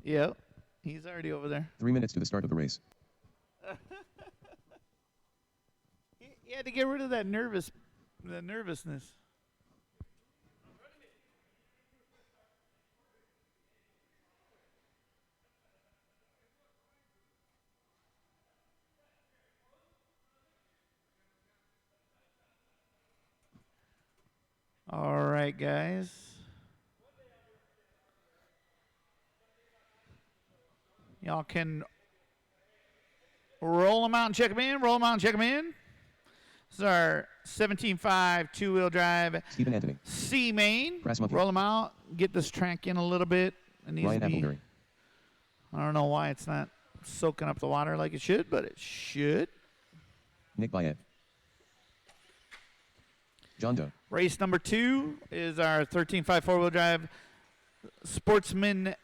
Yep. He's already over there. 3 minutes to the start of the race. He had to get rid of that nervousness. All right, guys. Y'all can roll them out and check them in. Roll them out and check them in. This is our 17.5 two-wheel drive Stephen Anthony. C Main. Brass Roll them out. Get this track in a little bit. It needs Ryan to be, Appleberry. I don't know why it's not soaking up the water like it should, but it should. Nick Bayet. John Doe. Race number 2 is our 13.5 four-wheel drive Sportsman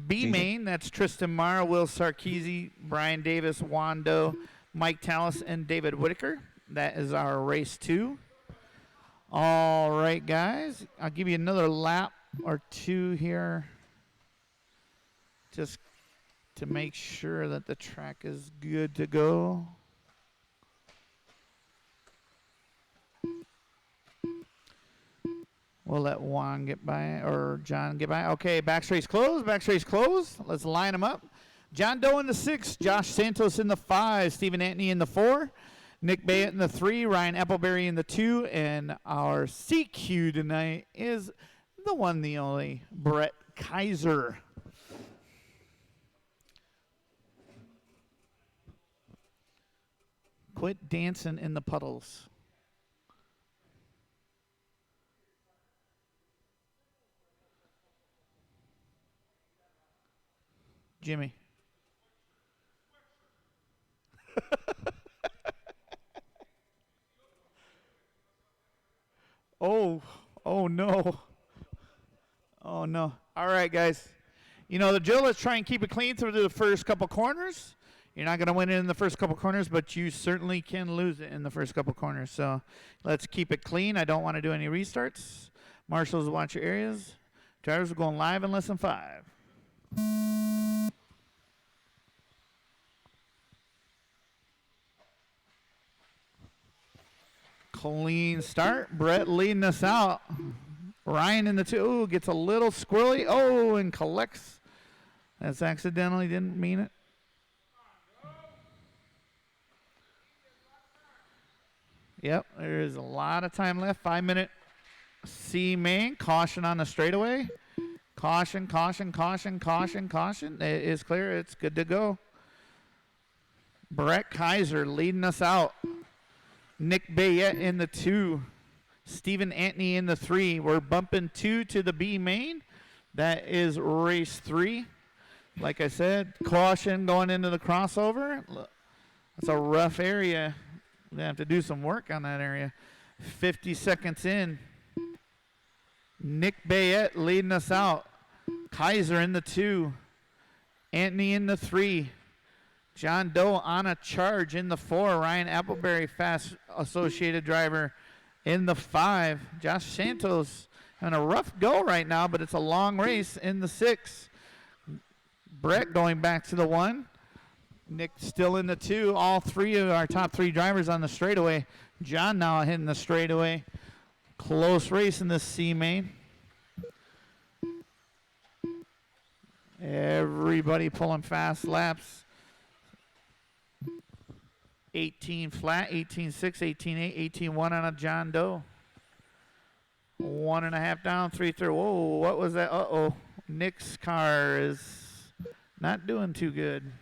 B Main. That's Tristan Marr, Will Sarkeesian, Brian Davis, Wando, Mike Tallis, and David Whitaker. That is our race 2. All right, guys. I'll give you another lap or 2 here just to make sure that the track is good to go. We'll let Juan get by, or John get by. Okay, backstraight's closed, backstraight's closed. Let's line them up. John Doe in the 6, Josh Santos in the 5, Stephen Antony in the 4, Nick Bayet in the 3, Ryan Appleberry in the 2, and our CQ tonight is the one, the only, Brett Kaiser. Quit dancing in the puddles. Jimmy. Oh no. Oh no. All right, guys. You know, the drill is try and keep it clean through the first couple corners. You're not going to win it in the first couple corners, but you certainly can lose it in the first couple corners. So let's keep it clean. I don't want to do any restarts. Marshals, watch your areas. Drivers are going live in less than 5. Clean start. Brett leading us out. Ryan in the 2. Ooh, gets a little squirrely. Oh, and collects. That's accidentally, didn't mean it. Yep, there is a lot of time left. 5-minute C Main. Caution on the straightaway. Caution, caution, caution, caution, caution. It is clear. It's good to go. Brett Kaiser leading us out. Nick Bayet in the 2. Stephen Antony in the 3. We're bumping 2 to the B Main. That is race 3. Like I said, caution going into the crossover. That's a rough area. We're going to have to do some work on that area. 50 seconds in. Nick Bayet leading us out. Kaiser in the 2. Antony in the 3. John Doe on a charge in the 4. Ryan Appleberry, fast associated driver, in the 5. Josh Santos having a rough go right now, but it's a long race in the 6. Brett going back to the 1. Nick still in the 2. All 3 of our top 3 drivers on the straightaway. John now hitting the straightaway. Close race in the C Main. Everybody pulling fast laps. 18 flat, 18.6, 18.8, 18.1 on a John Doe. 1.5 down, 3 through. Whoa, what was that? Uh-oh. Nick's car is not doing too good.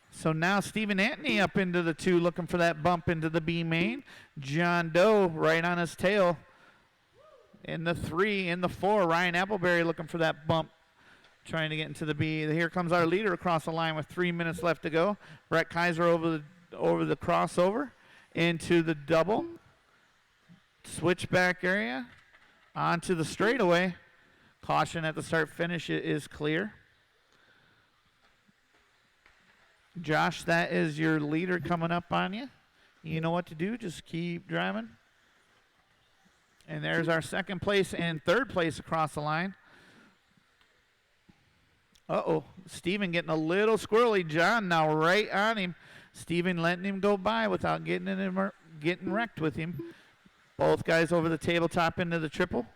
So now Stephen Antony up into the 2, looking for that bump into the B Main. John Doe right on his tail. In the 3, in the 4, Ryan Appleberry looking for that bump, trying to get into the B. Here comes our leader across the line with 3 minutes left to go. Brett Kaiser over the crossover into the double. Switchback area onto the straightaway. Caution at the start finish is clear. Josh, that is your leader coming up on you. You know what to do. Just keep driving. And there's our second place and third place across the line. Uh-oh. Steven getting a little squirrely. John now right on him. Steven letting him go by without getting wrecked with him. Both guys over the tabletop into the triple.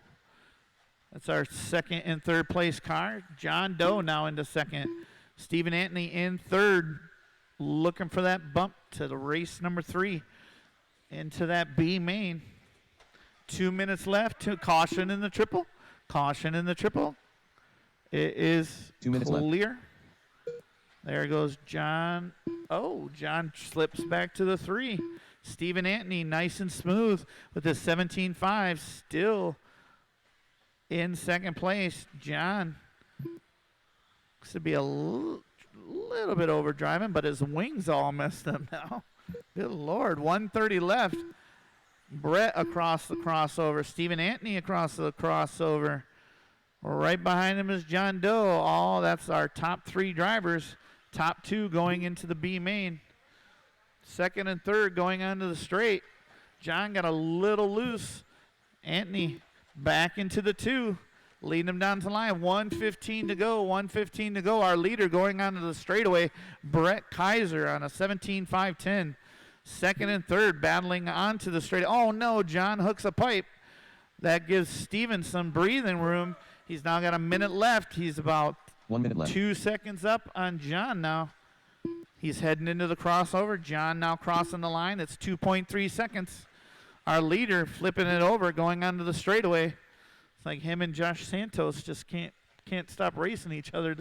That's our second and third place car. John Doe now into second. Stephen Anthony in third. Looking for that bump to the race number 3 into that B main. 2 minutes left to caution in the triple. Caution in the triple. It is 2 minutes clear. left. There goes John. Oh, John slips back to the 3. Stephen Anthony nice and smooth with his 17.5 still in second place. John looks to be a little bit overdriving, but his wings all messed up now. Good Lord. 1:30 left. Brett across the crossover. Stephen Anthony across the crossover. Right behind him is John Doe. Oh, that's our top 3 drivers. Top 2 going into the B main. Second and third going onto the straight. John got a little loose. Anthony back into the 2. Leading him down to the line. 1:15 to go. 1:15 to go. Our leader going onto the straightaway. Brett Kaiser on a 17.510. Second and third battling onto the straight. Oh, no. John hooks a pipe. That gives Steven some breathing room. He's now got a minute left. He's about 1 minute left. 2 seconds up on John now. He's heading into the crossover. John now crossing the line. It's 2.3 seconds. Our leader flipping it over, going onto the straightaway. It's like him and Josh Santos just can't stop racing each other.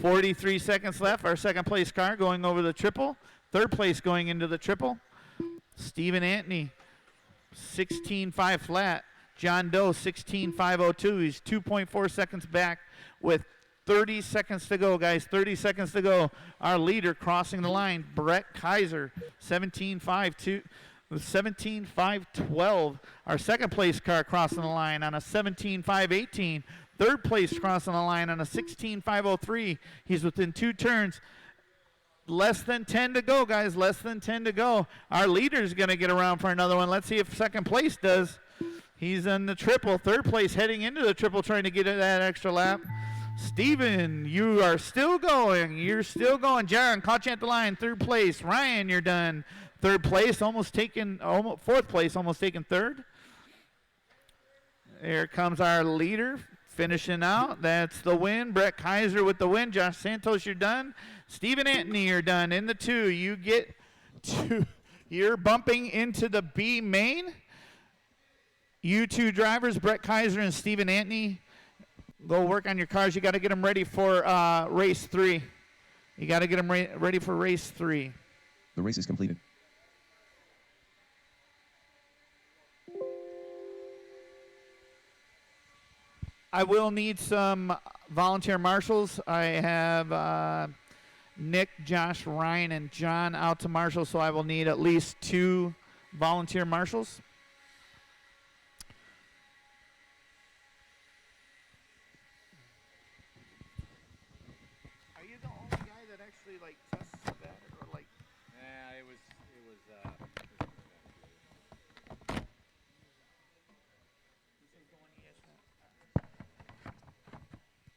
43 seconds left. Our second place car going over the triple. Third place going into the triple. Stephen Anthony, 16.5 flat. John Doe, 16.502. He's 2.4 seconds back with 30 seconds to go, guys. 30 seconds to go. Our leader crossing the line, Brett Kaiser, 17.512. Our second place car crossing the line on a 17.518. Third place crossing the line on a 16.503. He's within 2 turns. Less than 10 to go, guys. Less than 10 to go. Our leader's going to get around for another one. Let's see if second place does. He's in the triple. Third place heading into the triple, trying to get that extra lap. Steven, you are still going. You're still going. John, caught you at the line. Third place. Ryan, you're done. Third place, fourth place, almost taken third. Here comes our leader finishing out. That's the win. Brett Kaiser with the win. Josh Santos, you're done. Stephen Anthony, you're done. In the 2, you get 2. You're bumping into the B main. You 2 drivers, Brett Kaiser and Stephen Anthony, go work on your cars. You got to get them ready for race 3. You got to get them ready for race 3. The race is completed. I will need some volunteer marshals. I have Nick, Josh, Ryan, and John out to marshal, so I will need at least 2 volunteer marshals. Are you the only guy that actually tests that, or Yeah, it was.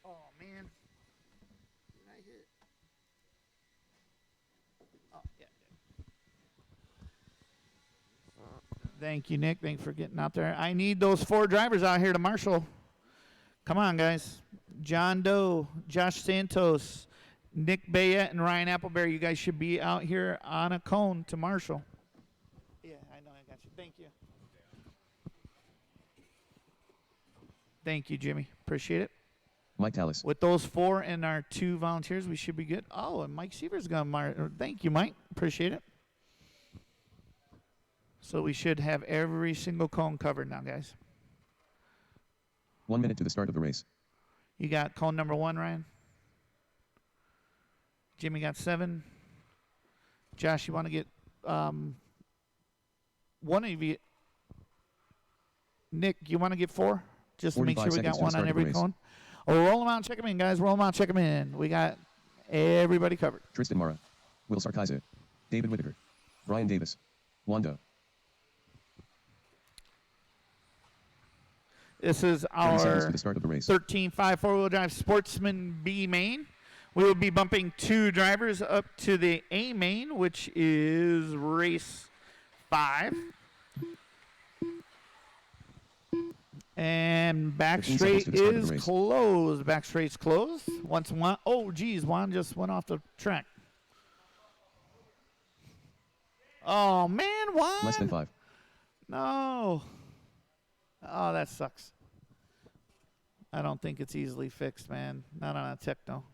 Oh man, did I hit? Oh yeah. Thank you, Nick. Thanks for getting out there. I need those 4 drivers out here to marshal. Come on, guys. John Doe, Josh Santos, Nick Bayette, and Ryan Appleberry. You guys should be out here on a cone to marshal. Yeah, I know. I got you. Thank you. Thank you, Jimmy. Appreciate it. Mike Tallis. With those 4 and our 2 volunteers, we should be good. Oh, and Mike Seaver's going to thank you, Mike. Appreciate it. So we should have every single cone covered now, guys. 1 minute to the start of the race. You got cone number 1, Ryan? Jimmy got 7. Josh, you want to get one of you? Nick, you want to get 4? Just to make sure we got 1 on every cone. Oh, roll them out and check them in, guys. Roll them out, check them in. We got everybody covered. Tristan Mara. Will Sarkisic. David Whitaker. Brian Davis. Wando. This is 30 seconds our to the start of the race. 13.5 four-wheel drive Sportsman B Main. We will be bumping 2 drivers up to the A Main, which is race 5. And back 15 seconds straight to the start of the is race. closed. Back straight's closed. Once Juan, oh geez, Juan just went off the track. Oh man, Juan. Less than 5. No. Oh, that sucks. I don't think it's easily fixed, man. Not on a techno.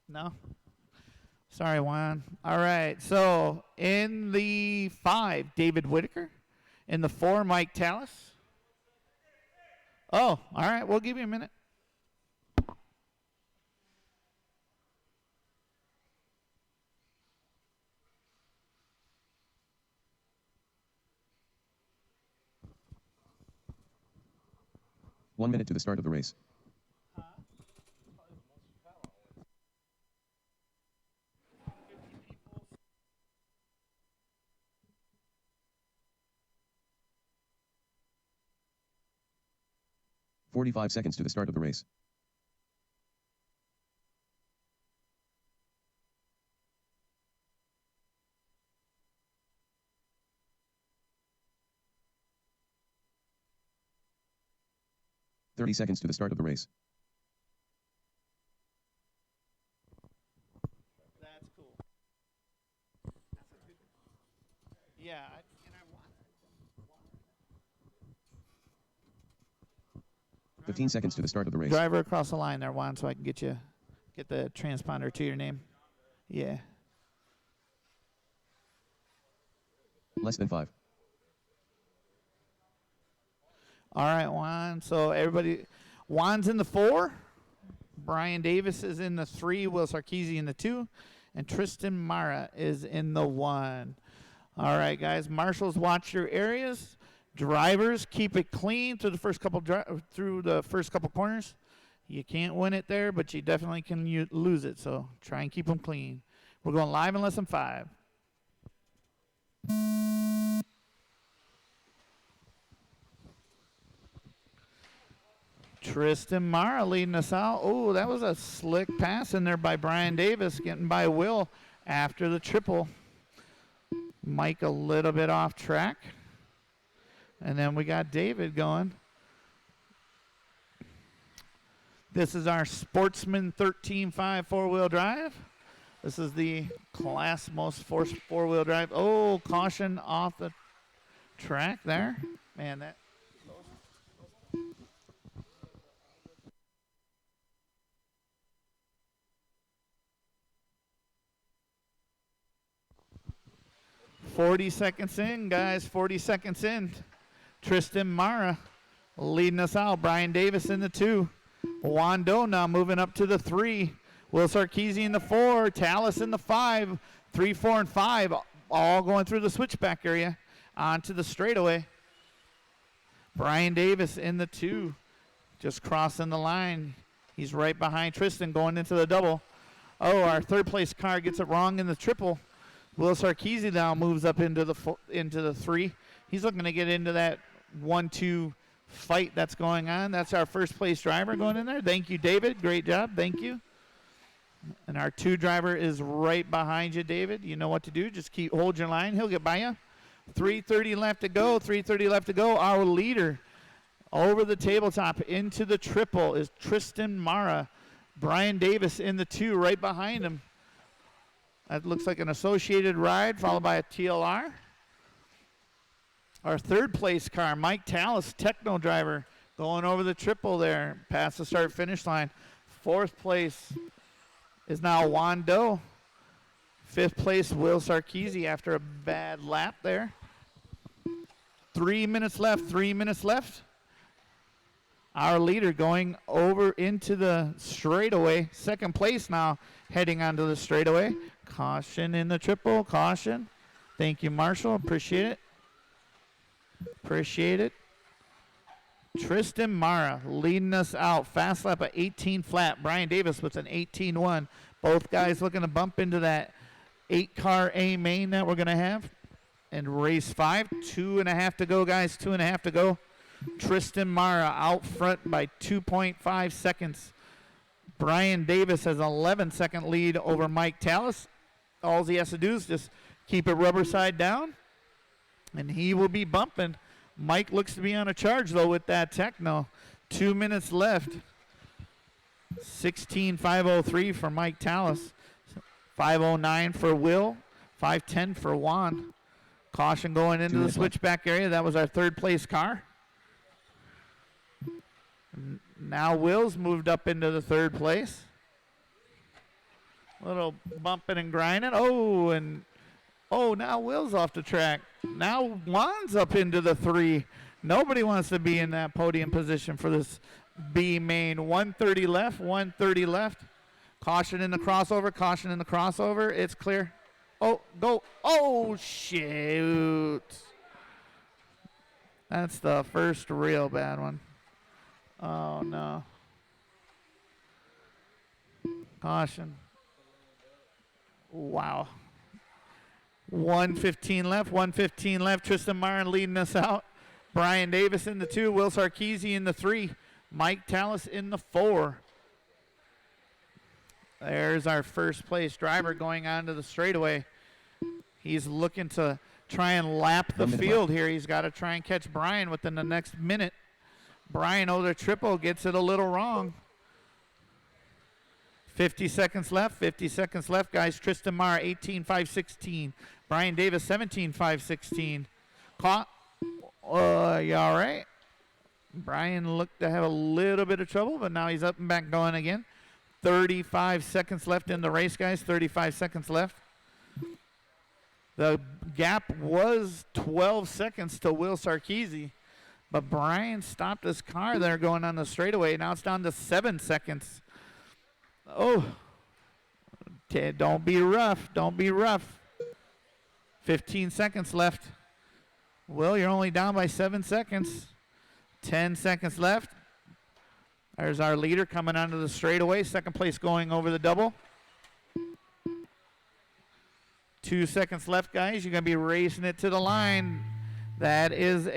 No. Sorry, Juan. All right. So in the 5, David Whitaker. In the 4, Mike Tallis. Oh, all right. We'll give you a minute. One minute to the start of the race. 45 seconds to the start of the race. Thirty seconds to the start of the race. That's cool. That's a good. Yeah, and I want. 15 seconds to the start of the race. Driver across the line there, Juan, so I can get the transponder to your name. Yeah. Less than 5. All right, Juan. So everybody, Juan's in the 4. Brian Davis is in the 3. Will Sarkeesian in the 2. And Tristan Mara is in the 1. All right, guys. Marshals, watch your areas. Drivers, keep it clean through the first couple corners. You can't win it there, but you definitely can lose it. So try and keep them clean. We're going live in less than 5. Tristan Mara leading us out. Oh, that was a slick pass in there by Brian Davis, getting by Will after the triple. Mike a little bit off track. And then we got David going. This is our Sportsman 13.5 four-wheel drive. This is the class most forced four-wheel drive. Oh, caution off the track there. Man, that. 40 seconds in, guys. 40 seconds in. Tristan Mara leading us out. Brian Davis in the 2. Juan Doe now moving up to the 3. Will Sarkeesian in the 4. Tallis in the 5. 3, 4, and 5 all going through the switchback area onto the straightaway. Brian Davis in the 2. Just crossing the line. He's right behind Tristan going into the double. Oh, our third place car gets it wrong in the triple. Will Sarkeesian now moves up into the 3. He's looking to get into that 1-2 fight that's going on. That's our first place driver going in there. Thank you, David. Great job. Thank you. And our 2 driver is right behind you, David. You know what to do. Just hold your line. He'll get by you. 3:30 left to go. 3:30 left to go. Our leader over the tabletop into the triple is Tristan Mara. Brian Davis in the 2 right behind him. That looks like an associated ride followed by a TLR. Our third place car, Mike Tallis, techno driver, going over the triple there, past the start-finish line. Fourth place is now Juan Doe. Fifth place, Will Sarkeesian after a bad lap there. 3 minutes left, 3 minutes left. Our leader going over into the straightaway. Second place now, heading onto the straightaway. Caution in the triple, caution. Thank you, Marshall, appreciate it. Appreciate it. Tristan Mara leading us out. Fast lap at 18 flat. Brian Davis with an 18-1. Both guys looking to bump into that 8-car A Main that we're going to have. And race 5, 2.5 to go, guys. 2.5 to go. Tristan Mara out front by 2.5 seconds. Brian Davis has an 11-second lead over Mike Tallis. All he has to do is just keep it rubber side down, and he will be bumping. Mike looks to be on a charge, though, with that Techno. 2 minutes left. 16.503 for Mike Tallis. 5.09 for Will. 5.10 for Juan. Caution going into the switchback area. That was our third place car. Now Will's moved up into the third place. A little bumping and grinding. Now Will's off the track. Now Juan's up into the 3. Nobody wants to be in that podium position for this B Main. 130 left, 130 left. Caution in the crossover, caution in the crossover. It's clear. Oh, go. Oh, shoot. That's the first real bad one. Oh, no. Caution. Wow. 115 left, 115 left. Tristan Marin leading us out. Brian Davis in the 2. Will Sarkeesian in the 3. Mike Tallis in the 4. There's our first place driver going onto the straightaway. He's looking to try and lap the field here. He's got to try and catch Brian within the next minute. Brian over triple gets it a little wrong. 50 seconds left, 50 seconds left, guys. Tristan Mara, 18.516. Brian Davis, 17.516. Caught. You all right? Brian looked to have a little bit of trouble, but now he's up and back going again. 35 seconds left in the race, guys. 35 seconds left. The gap was 12 seconds to Will Sarkeesian, but Brian stopped his car there going on the straightaway. Now it's down to 7 seconds. Oh, don't be rough. Don't be rough. 15 seconds left. Will, you're only down by 7 seconds. 10 seconds left. There's our leader coming onto the straightaway. Second place going over the double. 2 seconds left, guys. You're going to be racing it to the line. That is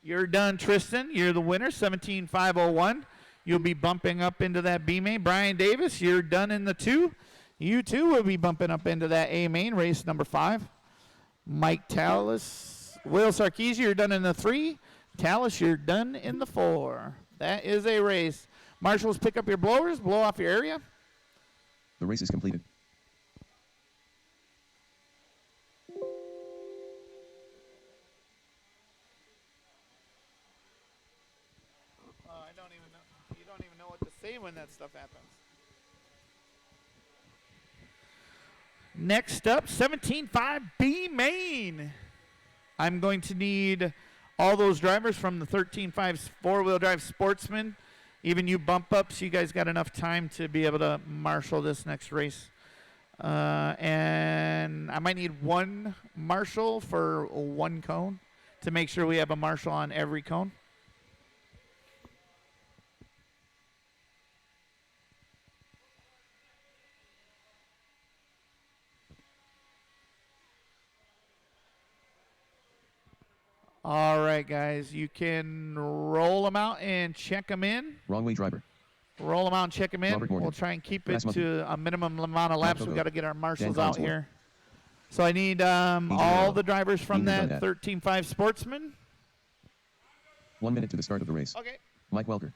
you're done, Tristan. You're the winner, 17.501. You'll be bumping up into that B Main. Brian Davis, you're done in the 2. You too will be bumping up into that A Main, race number 5. Mike Tallis. Will Sarkeesian, you're done in the 3. Tallis, you're done in the 4. That is a race. Marshals, pick up your blowers, blow off your area. The race is completed. You don't even know what to say when that stuff happens. Next up, 17.5 B Main. I'm going to need all those drivers from the 13.5 four-wheel drive Sportsman. Even you bump ups, you guys got enough time to be able to marshal this next race. And I might need one marshal for one cone to make sure we have a marshal on every cone. All right, guys, you can roll them out and check them in. Wrong way driver. Roll them out and check them in. We'll try and keep it to a minimum amount of laps. We've got to get our marshals out here. So I need all the drivers from that 13.5 Sportsman. 1 minute to the start of the race. Okay. Mike Welker.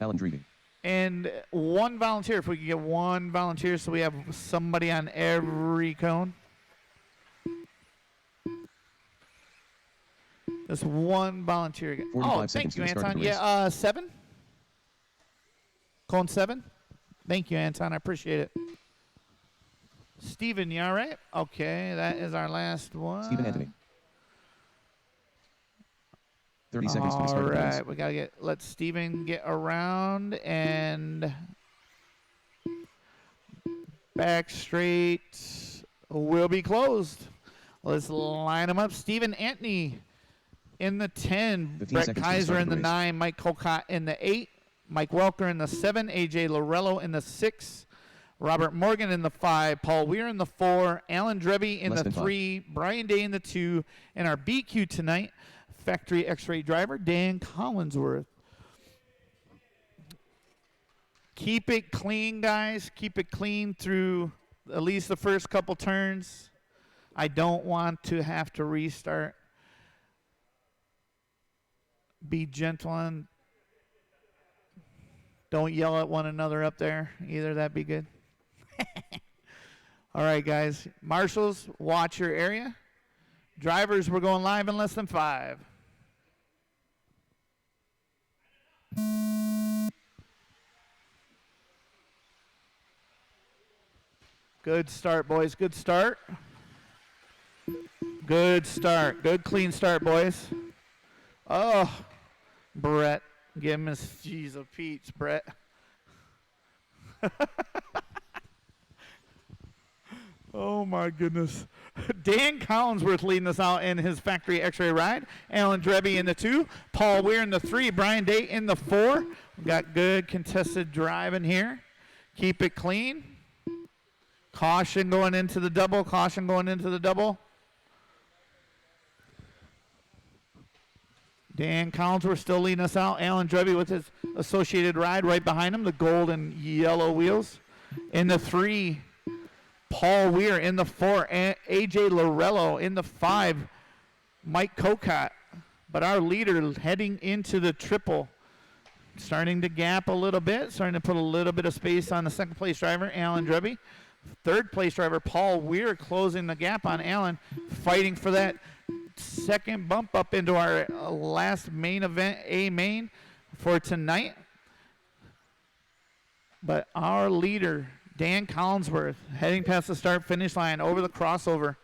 Alan Dreeving. And one volunteer, if we could get one volunteer so we have somebody on every cone. Just one volunteer. Oh, thank you, Anton. Yeah, 7. Cone 7. Thank you, Anton. I appreciate it. Steven, you all right? Okay, that is our last one. Stephen Anthony. 30 seconds to the start of the race. All right, we got to let Steven get around and back straight will be closed. Let's line them up. Steven Anthony in the 10, Brett Kaiser in the 9, Mike Colcott in the 8, Mike Welker in the 7, AJ Lorello in the 6, Robert Morgan in the 5, Paul Weir in the 4, Alan Dreby in Less the than 3, Brian Day in the 2, and our BQ tonight, factory X-ray driver Dan Collinsworth. Keep it clean, guys. Keep it clean through at least the first couple turns. I don't want to have to restart. Be gentle on. Don't yell at one another up there either. That'd be good. All right, guys. Marshals, watch your area. Drivers, we're going live in less than 5. Good start, boys. Good start. Good start. Good clean start, boys. Oh, Brett. Give him his G's of Pete's, Brett. Oh, my goodness. Dan Collinsworth leading us out in his factory X-ray ride. Alan Dreby in the 2. Paul Weir in the 3. Brian Day in the 4. We got good contested driving here. Keep it clean. Caution going into the double. Caution going into the double. Dan Collinsworth still leading us out. Alan Dreby with his associated ride right behind him. The gold and yellow wheels. In the 3, Paul Weir. In the 4, AJ Lorello. In the 5, Mike Kokot. But our leader heading into the triple. Starting to gap a little bit. Starting to put a little bit of space on the second place driver, Alan Dreby. Third place driver, Paul Weir, closing the gap on Alan. Fighting for that second bump up into our last main event, A Main, for tonight. But our leader, Dan Collinsworth, heading past the start-finish line, over the crossover,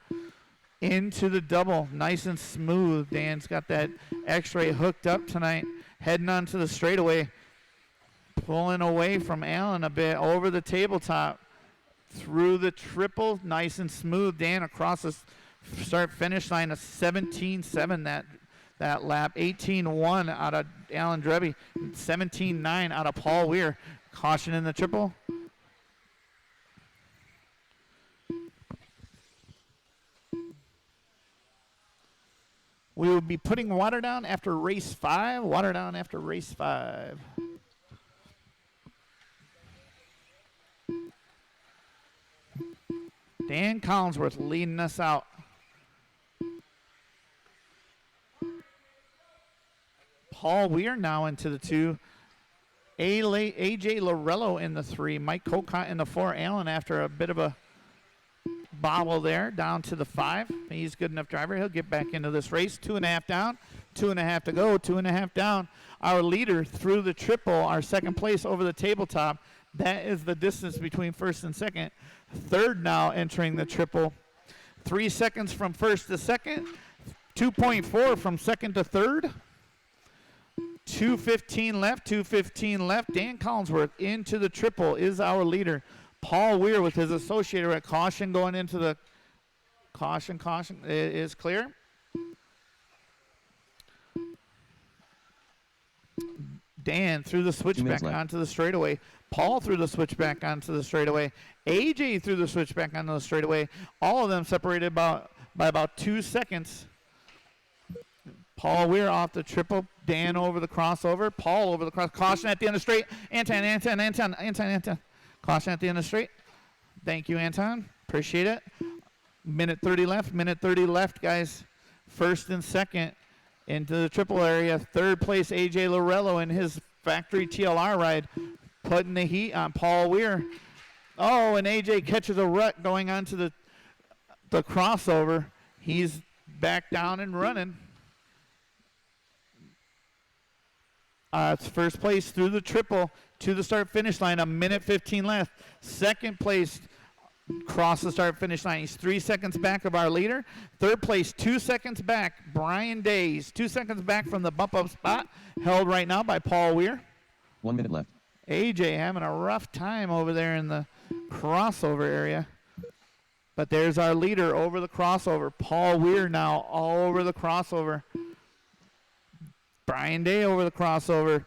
into the double, nice and smooth. Dan's got that X-ray hooked up tonight, heading onto the straightaway, pulling away from Alan a bit, over the tabletop, through the triple, nice and smooth. Dan across the start-finish line, a 17.7 that lap, 18.1 out of Alan Dreby, 17.9 out of Paul Weir. Caution in the triple. We will be putting water down after race 5. Water down after race 5. Dan Collinsworth leading us out. Paul Weir now into the 2. AJ Lorello in the 3. Mike Kokot in the 4. Alan after a bit of a bobble there down to the 5. He's a good enough driver. He'll get back into this race. 2.5 down. 2.5 to go. 2.5 down. Our leader through the triple. Our second place over the tabletop. That is the distance between first and second. Third now entering the triple. 3 seconds from first to second. 2.4 from second to third. 2:15 left. 2:15 left. Dan Collinsworth into the triple is our leader. Paul Weir with his associated at caution going into the caution. It is clear. Dan through the switchback onto the straightaway. Paul through the switchback onto the straightaway. AJ through the switchback onto the straightaway. All of them separated by about 2 seconds. Paul Weir off the triple. Dan over the crossover. Paul over the cross. Caution at the end of straight. Anton. Caution at the end of straight. Thank you, Anton. Appreciate it. Minute 30 left, guys. First and second into the triple area. Third place, AJ Lorello in his factory TLR ride, putting the heat on Paul Weir. Oh, and AJ catches a rut going onto the crossover. He's back down and running. It's first place through the triple to the start-finish line. 1:15 left. Second place cross the start-finish line. He's 3 seconds back of our leader. Third place, 2 seconds back. Brian Days, 2 seconds back from the bump-up spot. Held right now by Paul Weir. 1 minute left. AJ having a rough time over there in the crossover area. But there's our leader over the crossover. Paul Weir now all over the crossover. Brian Day over the crossover.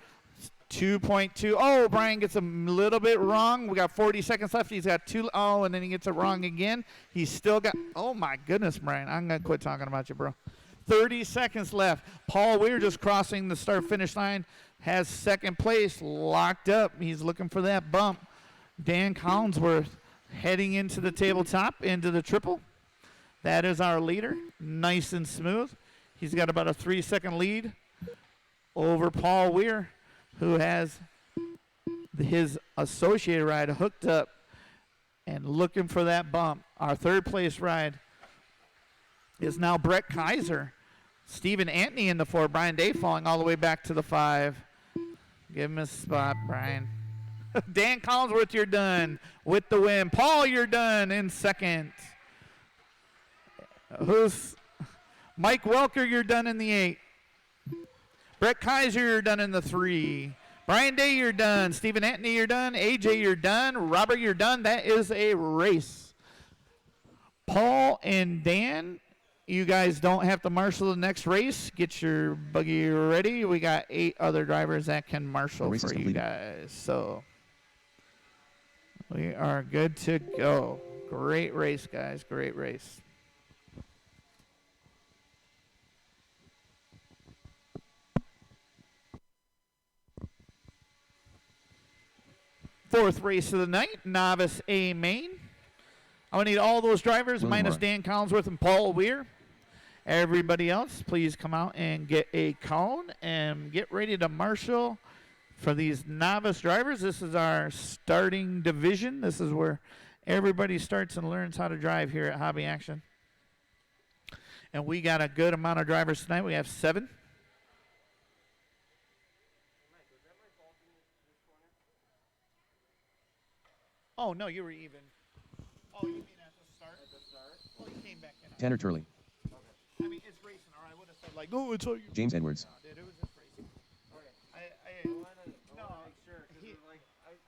2.2. Oh, Brian gets a little bit wrong. We got 40 seconds left. He's got 2. Oh, and then he gets it wrong again. He's still got. Oh, my goodness, Brian. I'm going to quit talking about you, bro. 30 seconds left. Paul Weir just crossing the start-finish line. Has second place locked up. He's looking for that bump. Dan Collinsworth heading into the tabletop, into the triple. That is our leader. Nice and smooth. He's got about a 3-second lead over Paul Weir, who has his associated ride hooked up and looking for that bump. Our third place ride is now Brett Kaiser. Stephen Antony in the 4. Brian Day falling all the way back to the 5. Give him a spot, Brian. Dan Collinsworth, you're done with the win. Paul, you're done in second. Who's Mike Welker, you're done in the 8. Brett Kaiser, you're done in the 3. Brian Day, you're done. Stephen Antony, you're done. AJ, you're done. Robert, you're done. That is a race. Paul and Dan, you guys don't have to marshal the next race. Get your buggy ready. We got 8 other drivers that can marshal for you guys. So we are good to go. Great race, guys. Great race. Fourth race of the night, Novice A Main. I'm going to need all those drivers minus Dan Collinsworth and Paul Weir. Everybody else, please come out and get a cone and get ready to marshal for these novice drivers. This is our starting division. This is where everybody starts and learns how to drive here at Hobby Action. And we got a good amount of drivers tonight. We have 7. Oh, no, you were even. Oh, you mean at the start? At the start? Well, you came back in. Tanner Turley. I mean, it's racing, or I would have said, like, no, it's all you. James Edwards. No, dude, it was just racing. Okay. I want to make sure.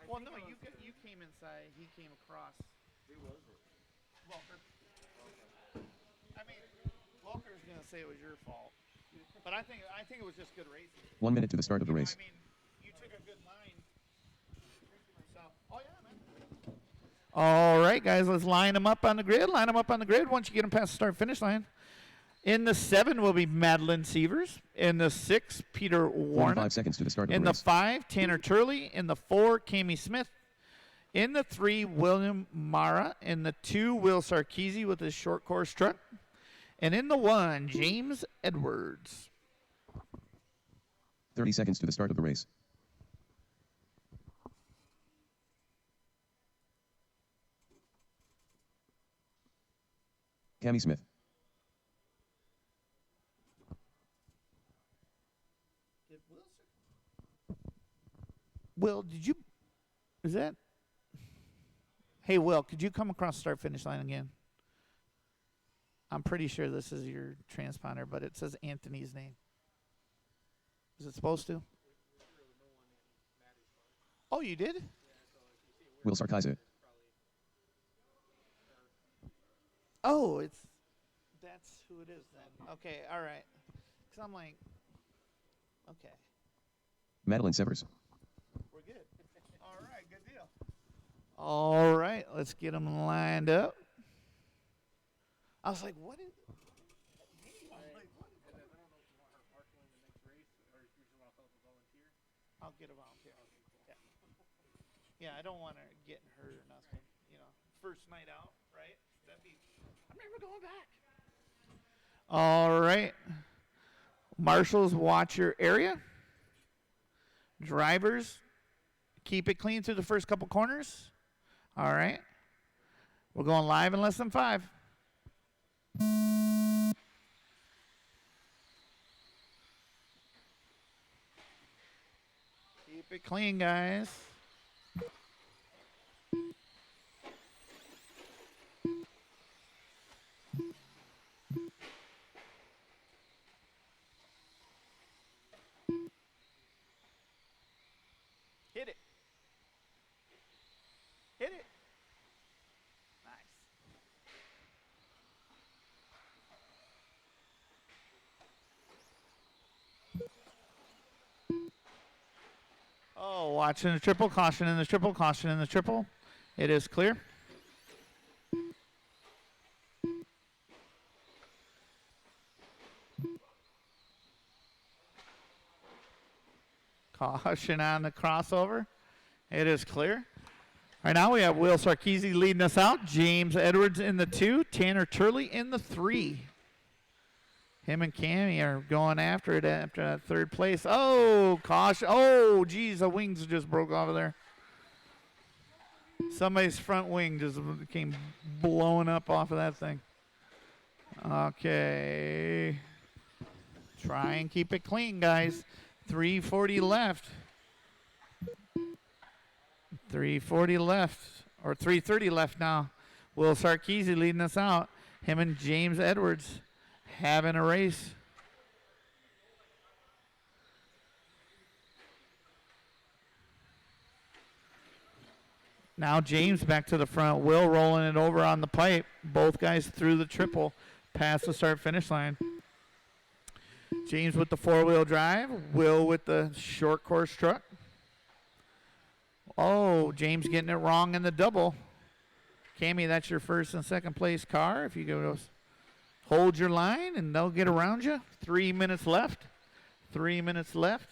Well, no, you came inside. He came across. Who was it? Walker. Okay. I mean, Walker's going to say it was your fault. But I think it was just good racing. 1 minute to the start of the race. I mean, you took a good line. So, oh, yeah, man. All right, guys, let's line them up on the grid. Line them up on the grid once you get them past the start-finish line. In the 7 will be Madeline Sievers. In the 6, Peter Warner. 5 seconds to the start of the race. In the 5, Tanner Turley. In the 4, Cami Smith. In the 3, William Mara. In the 2, Will Sarkeesian with his short course truck. And in the 1, James Edwards. 30 seconds to the start of the race. Cami Smith. Will, is that? Hey, Will, could you come across the start-finish line again? I'm pretty sure this is your transponder, but it says Anthony's name. Is it supposed to? Oh, you did? Will Sarkeesian. Oh, that's who it is then. Okay, all right. Because I'm like, okay. Madeline Severs. We're good. All right, good deal. All right, let's get them lined up. I was like, what is... I'll get a volunteer. Yeah, I don't want her getting hurt or nothing. You know, first night out, right? I'm never going back. All right. Marshals, watch your area. Drivers, keep it clean through the first couple corners. All right. We're going live in less than 5. Keep it clean, guys. Hit it. Hit it. Nice. Watching the triple, caution in the triple, caution in the triple. It is clear. Caution on the crossover. It is clear. Right now we have Will Sarkeesian leading us out. James Edwards in the 2. Tanner Turley in the 3. Him and Cammy are going after it after that third place. Oh, caution. Oh, geez, the wings just broke off of there. Somebody's front wing just came blowing up off of that thing. Okay. Try and keep it clean, guys. 3:40 left. 3:40 left, or 3:30 left now. Will Sarkeesian leading us out. Him and James Edwards having a race. Now James back to the front. Will rolling it over on the pipe. Both guys through the triple past the start-finish line. James with the four-wheel drive. Will with the short course truck. Oh, James getting it wrong in the double. Cammy, that's your first and second place car. If you go hold your line and they'll get around you. 3 minutes left. 3 minutes left.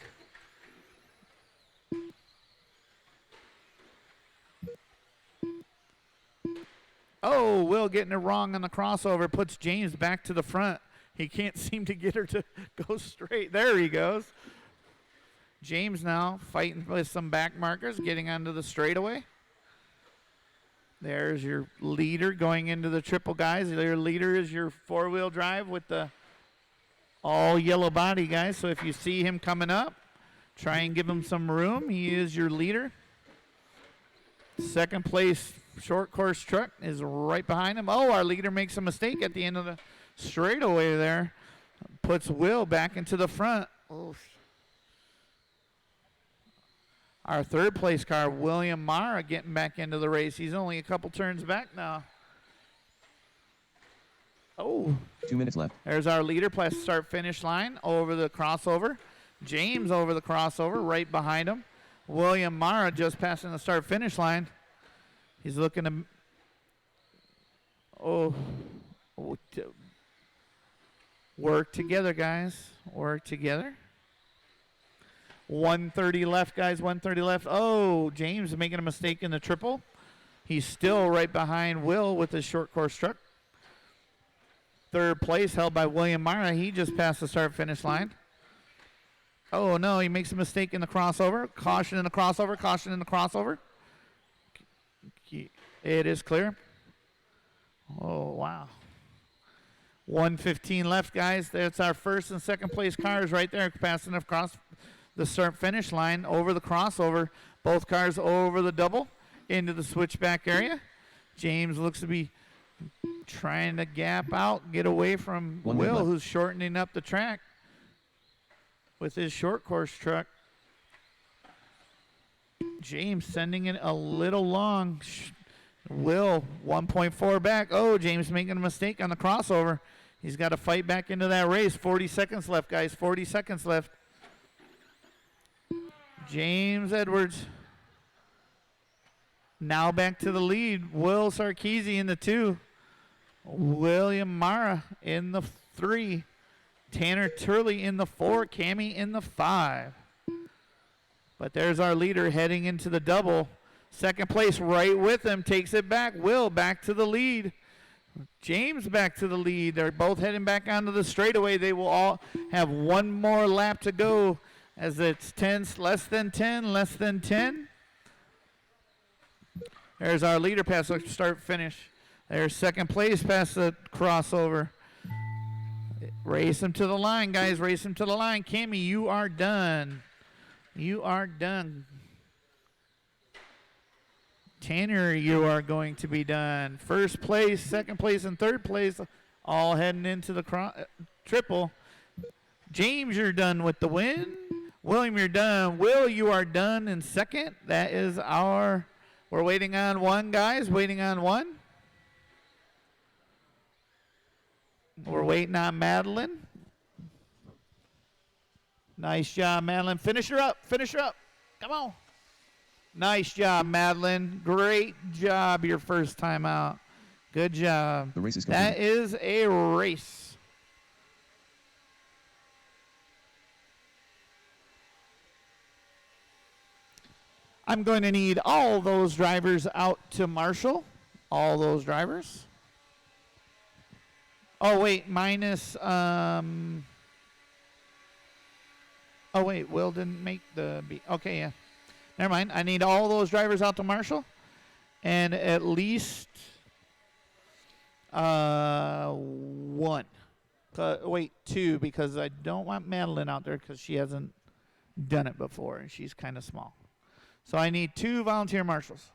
Oh, Will getting it wrong on the crossover puts James back to the front. He can't seem to get her to go straight. There he goes. James now fighting with some back markers, getting onto the straightaway. There's your leader going into the triple, guys. Your leader is your four-wheel drive with the all yellow body, guys. So if you see him coming up, try and give him some room. He is your leader. Second place short course truck is right behind him. Oh, our leader makes a mistake at the end of the straightaway there. Puts Will back into the front. Oh. Our third place car, William Mara, getting back into the race. He's only a couple turns back now. Oh. 2 minutes left. There's our leader past start finish line over the crossover. James over the crossover right behind him. William Mara just passing the start finish line. He's looking to work together, guys. Work together. 1:30 left, guys. 1:30 left. Oh, James making a mistake in the triple. He's still right behind Will with his short course truck. Third place held by William Mara. He just passed the start finish line. Oh, no, he makes a mistake in the crossover. Caution in the crossover. Caution in the crossover. It is clear. Oh, wow. 1:15 left, guys. That's our first and second place cars right there passing across the start finish line over the crossover. Both cars over the double into the switchback area. James looks to be trying to gap out, get away from Will, who's shortening up the track with his short course truck. James sending it a little long. Will 1.4 back. Oh, James making a mistake on the crossover. He's got to fight back into that race. 40 seconds left, guys. 40 seconds left. James Edwards now back to the lead. Will Sarkeesian in the 2. William Mara in the 3. Tanner Turley in the 4. Cammy in the 5. But there's our leader heading into the double. Second place right with him. Takes it back. Will back to the lead. James back to the lead. They're both heading back onto the straightaway. They will all have one more lap to go as it's 10, less than 10. There's our leader past the start finish. There's second place past the crossover. Race him to the line, guys. Race him to the line. Cammy, you are done. You are done. Tanner, you are going to be done. First place, second place, and third place, all heading into the triple. James, you're done with the win. William, you're done. Will, you are done in second. That is our, we're waiting on one, guys. Waiting on one. We're waiting on Madeline. Nice job, Madeline. Finish her up. Finish her up. Come on. Nice job, Madeline. Great job your first time out. Good job. The race is complete. That is a race. I'm going to need all those drivers out to Marshall. All those drivers. Oh, wait, minus, oh, wait, Will didn't make the B. Okay, yeah. Never mind. I need all those drivers out to Marshall. And at least one. Wait, two, because I don't want Madeline out there because she hasn't done it before, and she's kind of small. So I need 2 volunteer marshals.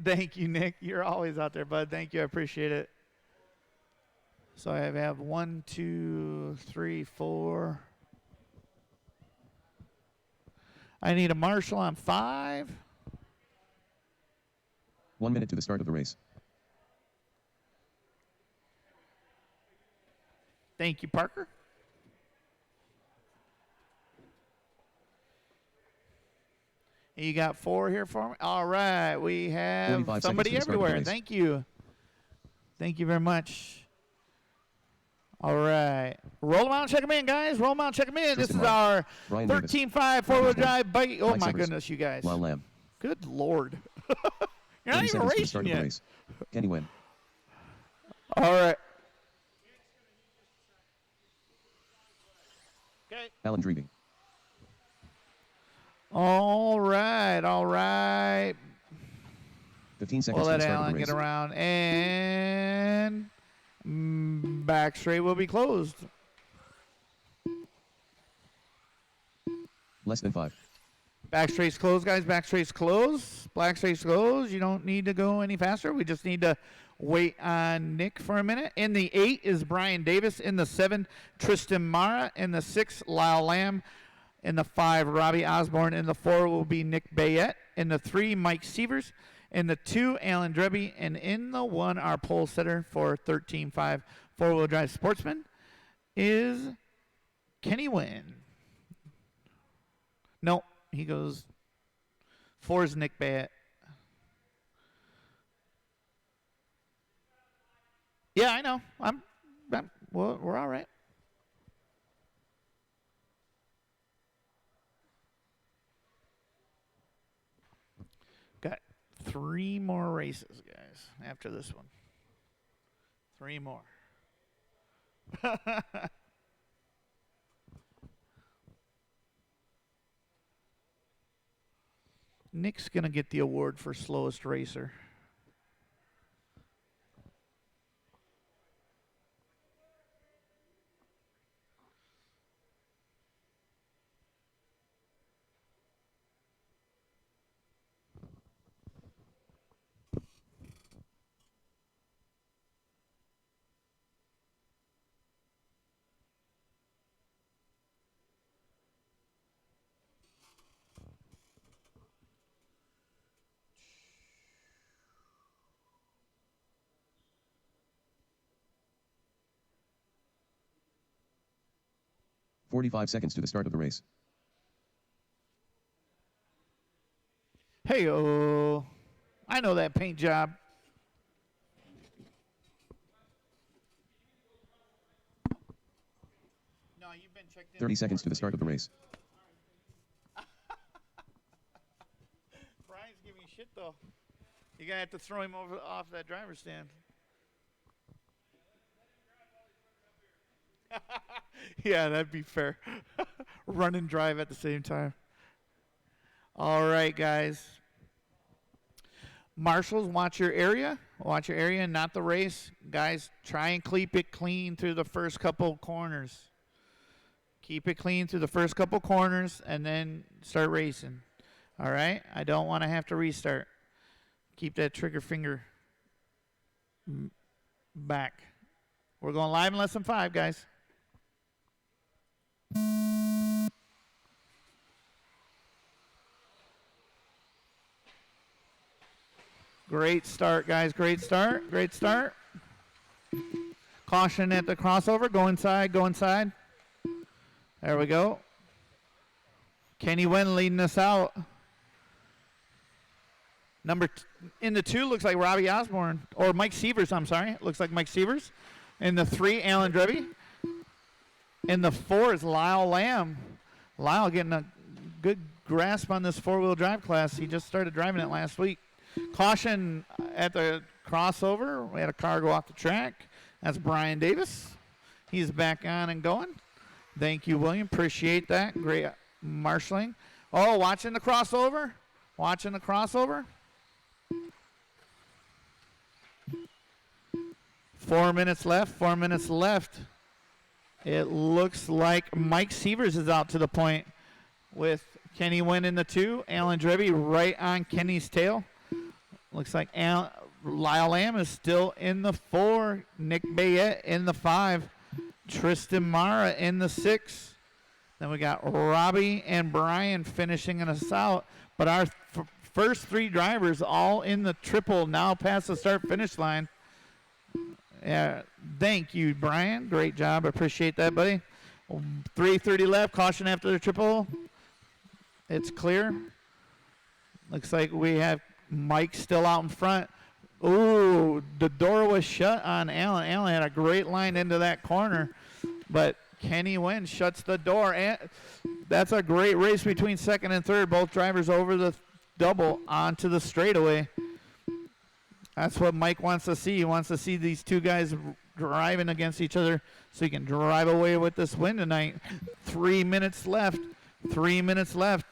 Thank you, Nick. You're always out there, bud. Thank you. I appreciate it. So I have 1, 2, 3, 4. I need a marshal on 5. 1 minute to the start of the race. Thank you, Parker. You got 4 here for me? All right. We have somebody everywhere. Thank you. Thank you very much. All right. Roll them out and check them in, guys. Roll them out and check them in. This is our 13.5 four-wheel drive bike. Oh, my goodness, you guys. Good Lord. You're not even racing yet. Can you win? All right. Okay. Alan Dreamy. All right, all right. 15 seconds. We'll let Alan get around, and back straight will be closed. Less than 5. Back straight's closed, guys. Back straight's closed. Black straight's closed. You don't need to go any faster. We just need to wait on Nick for a minute. In the 8 is Brian Davis. In the 7, Tristan Mara. In the 6, Lyle Lamb. In the 5, Robbie Osborne. In the 4 will be Nick Bayette. In the 3, Mike Sievers. In the 2, Alan Drebby. And in the 1, our pole setter for 13.5 four-wheel drive Sportsman is Kenny Wynn. No, he goes 4 is Nick Bayette. Yeah, I know. We're all right. Got 3 more races, guys, after this one. 3 more. Nick's going to get the award for slowest racer. "45 seconds to the start of the race. Hey-oh. I know that paint job. No, you've been checked in. 30 seconds to the start of the race. Brian's giving you shit, though. You're going to have to throw him off that driver's stand. Yeah, that'd be fair. Run and drive at the same time. All right, guys. Marshals, watch your area. Watch your area, not the race. Guys, try and keep it clean through the first couple corners. Keep it clean through the first couple corners, and then start racing. All right? I don't want to have to restart. Keep that trigger finger back. We're going live in less than 5, guys. Great start, guys. Great start. Great start. Caution at the crossover. Go inside, go inside. There we go. Kenny Wen leading us out. In the 2 looks like Robbie Osborne, or Mike Sievers, I'm sorry. Looks like Mike Sievers. In the 3, Alan Dreby. In the 4 is Lyle Lamb. Lyle getting a good grasp on this 4-wheel drive class. He just started driving it last week. Caution at the crossover. We had a car go off the track. That's Brian Davis. He's back on and going. Thank you, William. Appreciate that. Great marshaling. Oh, watching the crossover. Watching the crossover. 4 minutes left. 4 minutes left. It looks like Mike Sievers is out to the point with Kenny Wen in the 2. Alan Dreby right on Kenny's tail. Looks like Lyle Lamb is still in the 4. Nick Bayette in the 5. Tristan Mara in the 6. Then we got Robbie and Brian finishing us out. But our first 3 drivers all in the triple now past the start-finish line. Yeah, thank you, Brian. Great job. Appreciate that, buddy. 3:30 left. Caution after the triple. It's clear. Looks like we have Mike still out in front. Ooh, the door was shut on Allen. Allen had a great line into that corner, but Kenny Wen shuts the door. And that's a great race between second and third. Both drivers over the double onto the straightaway. That's what Mike wants to see. He wants to see these 2 guys driving against each other so he can drive away with this win tonight. 3 minutes left. 3 minutes left.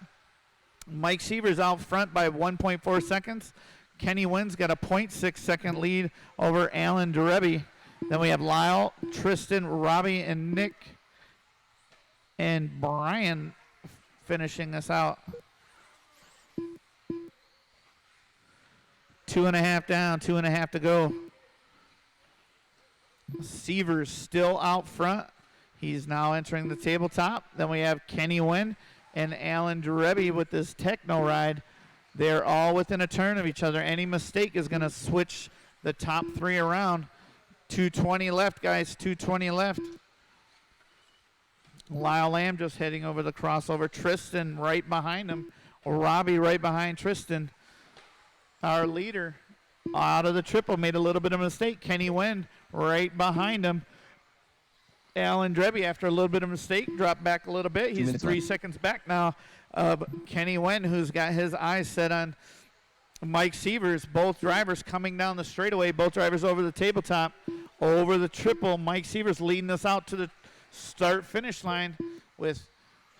Mike Sievers out front by 1.4 seconds. Kenny Wen's got a 0.6 second lead over Alan Dreby. Then we have Lyle, Tristan, Robbie, and Nick, and Brian finishing us out. 2.5 down, 2.5 to go. Sievers still out front. He's now entering the tabletop. Then we have Kenny Wen and Alan Dreby with this techno ride. They're all within a turn of each other. Any mistake is going to switch the top 3 around. 2:20 left, guys. 2:20 left. Lyle Lamb just heading over the crossover. Tristan right behind him. Robbie right behind Tristan. Our leader out of the triple made a little bit of a mistake. Kenny Wen right behind him. Alan Dreby, after a little bit of a mistake, dropped back a little bit. He's 3 seconds back now of Kenny Wen, who's got his eyes set on Mike Sievers. Both drivers coming down the straightaway. Both drivers over the tabletop. Over the triple, Mike Sievers leading us out to the start-finish line with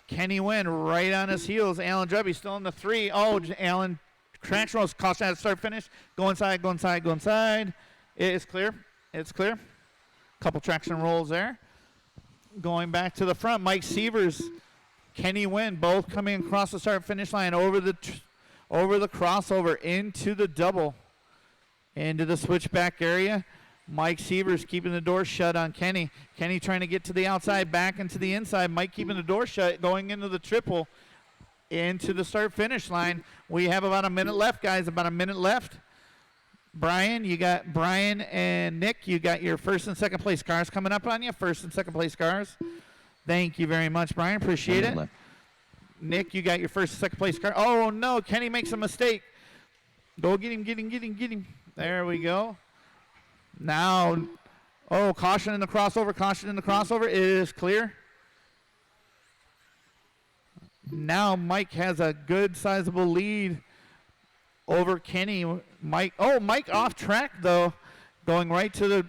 Kenny Wen right on his heels. Alan Dreby still in the 3. Oh, Alan traction rolls, caution at start-finish. Go inside, go inside, go inside. It is clear. It's clear. Couple traction rolls there. Going back to the front, Mike Sievers, Kenny Wen, both coming across the start-finish line over the crossover into the double, into the switchback area. Mike Sievers keeping the door shut on Kenny. Kenny trying to get to the outside, back into the inside. Mike keeping the door shut, going into the triple, into the start-finish line. We have about a minute left, guys, about a minute left. Brian, you got Brian and Nick, you got your first and second place cars coming up on you. First and second place cars. Thank you very much, Brian. Appreciate it. Nick, you got your first and second place car. Oh, no, Kenny makes a mistake. Go get him, get him, get him, get him. There we go. Now, oh, caution in the crossover, caution in the crossover. It is clear. Now Mike has a good sizable lead over Kenny. Mike off track though, going right to the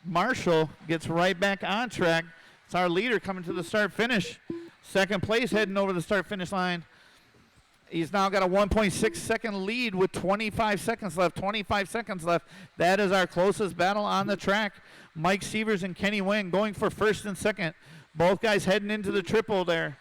Marshall, gets right back on track. It's our leader coming to the start finish. Second place heading over the start finish line. He's now got a 1.6 second lead with 25 seconds left. 25 seconds left. That is our closest battle on the track. Mike Sievers and Kenny Wen going for first and second. Both guys heading into the triple there.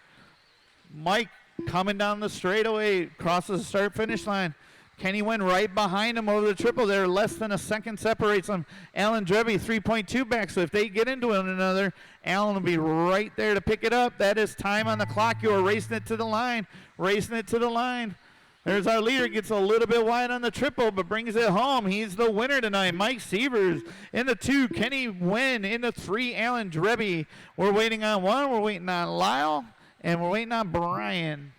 Mike coming down the straightaway, crosses the start finish line. Kenny Wen right behind him over the triple there. Less than a second separates them. Alan Dreby 3.2 back. So if they get into one another, Alan will be right there to pick it up. That is time on the clock. You are racing it to the line. Racing it to the line. There's our leader, gets a little bit wide on the triple, but brings it home. He's the winner tonight. Mike Sievers in the 2, Kenny Wynn in the 3, Alan Drebby. We're waiting on 1, we're waiting on Lyle, and we're waiting on Brian.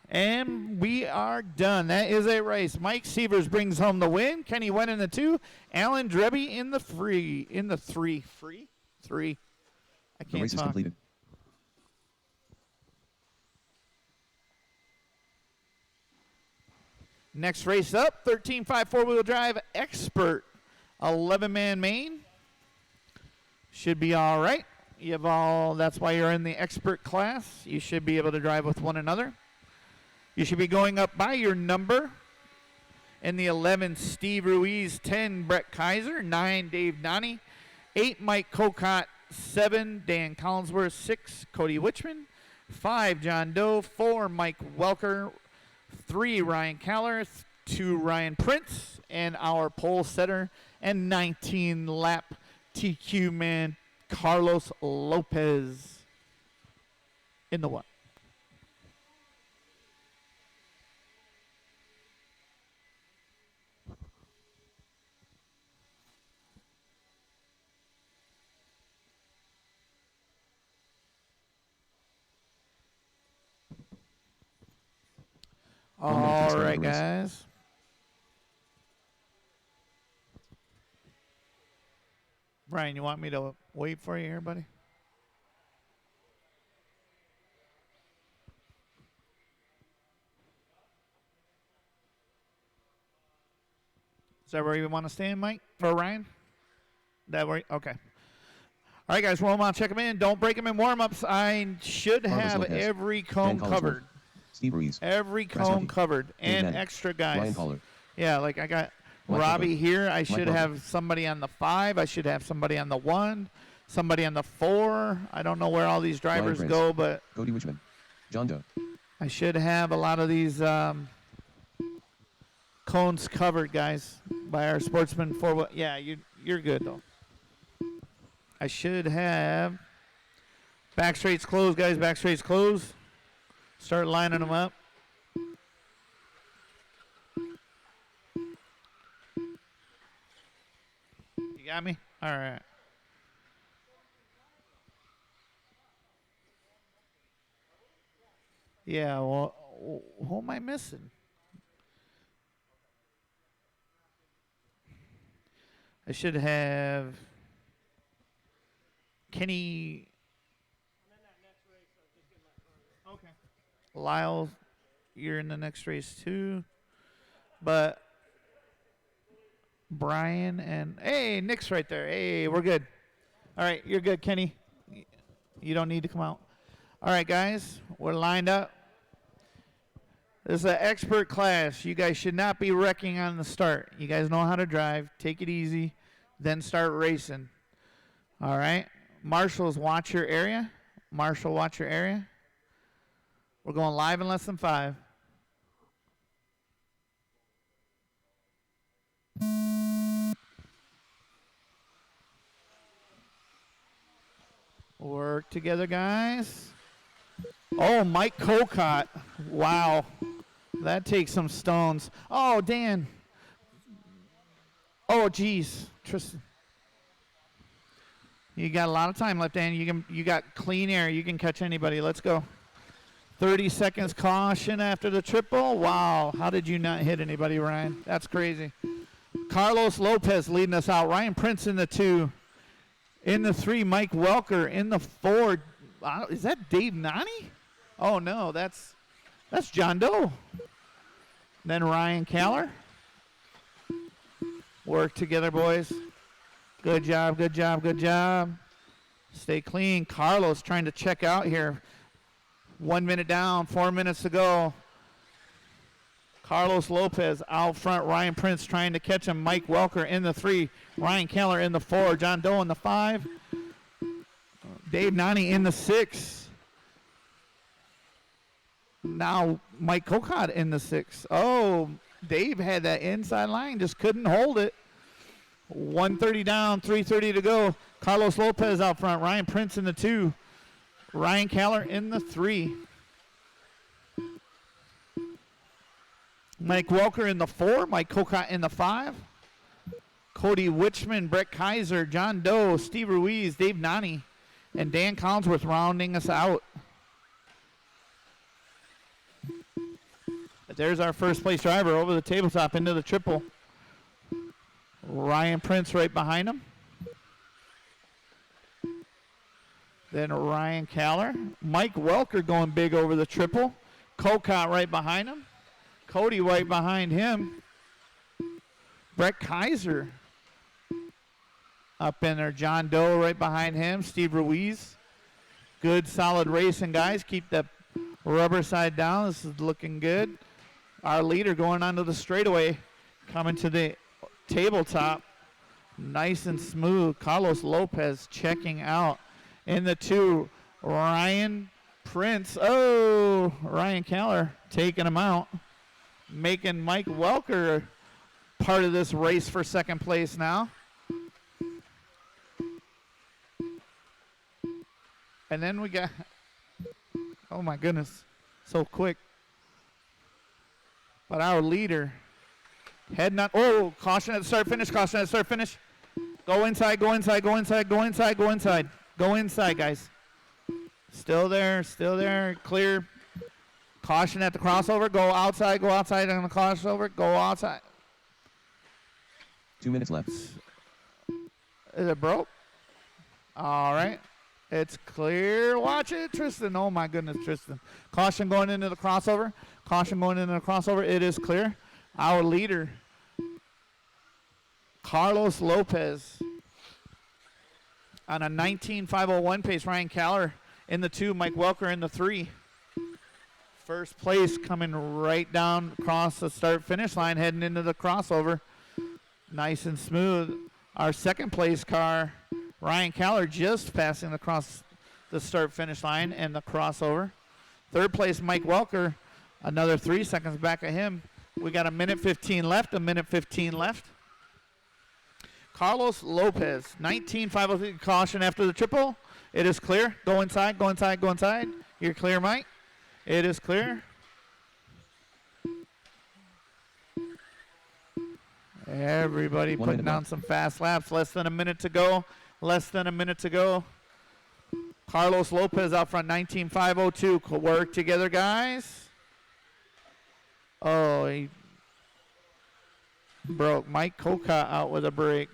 And we are done. That is a race. Mike Sievers brings home the win. Kenny Wynn in the 2, Alan Drebby in the 3. Three. I can't The race is talk. completed. Next race up, 13.5 four-wheel drive expert, 11-man main. Should be all right. You have all. That's why you're in the expert class. You should be able to drive with one another. You should be going up by your number. In the 11, Steve Ruiz. 10, Brett Kaiser. 9, Dave Nani. 8, Mike Cocott. 7, Dan Collinsworth. 6, Cody Witchman. 5, John Doe. 4, Mike Welker. 3, Ryan Caller, 2, Ryan Prince, and our pole setter and 19 lap TQ man, Carlos Lopez in the 1. All right, guys. Brian, you want me to wait for you here, buddy? Is that where you want to stand, Mike? Or Ryan? That where? Okay. All right, guys, roll them out, check them in. Don't break them in warm-ups. I should have every cone covered. Steve Ruiz. Every cone covered and extra guys. Ryan Caller. Yeah, like I got Robbie here. I should have somebody on the 5. I should have somebody on the 1. Somebody on the 4. I don't know where all these drivers go, but Cody Witchman. John Doe. I should have a lot of these cones covered, guys, by our Sportsman 4. Yeah, you're good, though. I should have back straights closed, guys. Back straights closed. Start lining them up. You got me? All right. Yeah, well, who am I missing? I should have Kenny. Okay. Lyle, you're in the next race too. But Brian and, hey, Nick's right there. Hey, we're good. All right, you're good, Kenny. You don't need to come out. All right, guys, we're lined up. This is an expert class. You guys should not be wrecking on the start. You guys know how to drive. Take it easy, then start racing. All right. Marshals, watch your area. Marshall, watch your area. We're going live in less than 5. Work together, guys. Oh, Mike Cocott. Wow. That takes some stones. Oh, Dan. Oh, geez. Tristan. You got a lot of time left, Dan. You got clean air. You can catch anybody. Let's go. 30 seconds caution after the triple. Wow. How did you not hit anybody, Ryan? That's crazy. Carlos Lopez leading us out. Ryan Prince in the 2. In the 3, Mike Welker. In the 4, is that Dave Nani? Oh, no, that's John Doe. Then Ryan Caller. Work together, boys. Good job, good job, good job. Stay clean. Carlos trying to check out here. 1 minute down, 4 minutes to go. Carlos Lopez out front. Ryan Prince trying to catch him. Mike Welker in the 3. Ryan Keller in the 4. John Doe in the 5. Dave Nani in the 6. Now Mike Cocott in the 6. Oh, Dave had that inside line. Just couldn't hold it. 130 down, 3:30 to go. Carlos Lopez out front. Ryan Prince in the 2. Ryan Keller in the 3. Mike Welker in the 4, Mike Kokot in the 5. Cody Witchman, Brett Kaiser, John Doe, Steve Ruiz, Dave Nani, and Dan Collinsworth rounding us out. There's our first place driver over the tabletop into the triple. Ryan Prince right behind him. Then Ryan Caller. Mike Welker going big over the triple. Kokot right behind him. Cody right behind him. Brett Kaiser up in there. John Doe right behind him. Steve Ruiz. Good, solid racing, guys. Keep the rubber side down. This is looking good. Our leader going onto the straightaway. Coming to the tabletop. Nice and smooth. Carlos Lopez checking out. In the 2, Ryan Prince. Oh, Ryan Caller taking him out. Making Mike Welker part of this race for second place now. And then we got, oh my goodness, so quick. But our leader heading up, oh, caution at the start finish, caution at the start finish. Go inside, go inside, go inside, go inside, go inside. Go inside, guys. Still there, clear. Caution at the crossover, go outside on the crossover, go outside. 2 minutes left. Is it broke? All right. It's clear. Watch it, Tristan. Oh, my goodness, Tristan. Caution going into the crossover. Caution going into the crossover. It is clear. Our leader, Carlos Lopez, on a 19.501 pace. Ryan Caller in the 2. Mike Welker in the 3. First place coming right down across the start-finish line, heading into the crossover. Nice and smooth. Our second place car, Ryan Caller, just passing across the start-finish line and the crossover. Third place, Mike Welker, another 3 seconds back of him. We got a minute 15 left, Carlos Lopez, 19.503 caution after the triple. It is clear. Go inside, go inside, go inside. You're clear, Mike. It is clear. Everybody putting down some fast laps. Less than a minute to go. Carlos Lopez out front, 19.502. Work together, guys. Oh, he broke. Mike Kokot out with a break.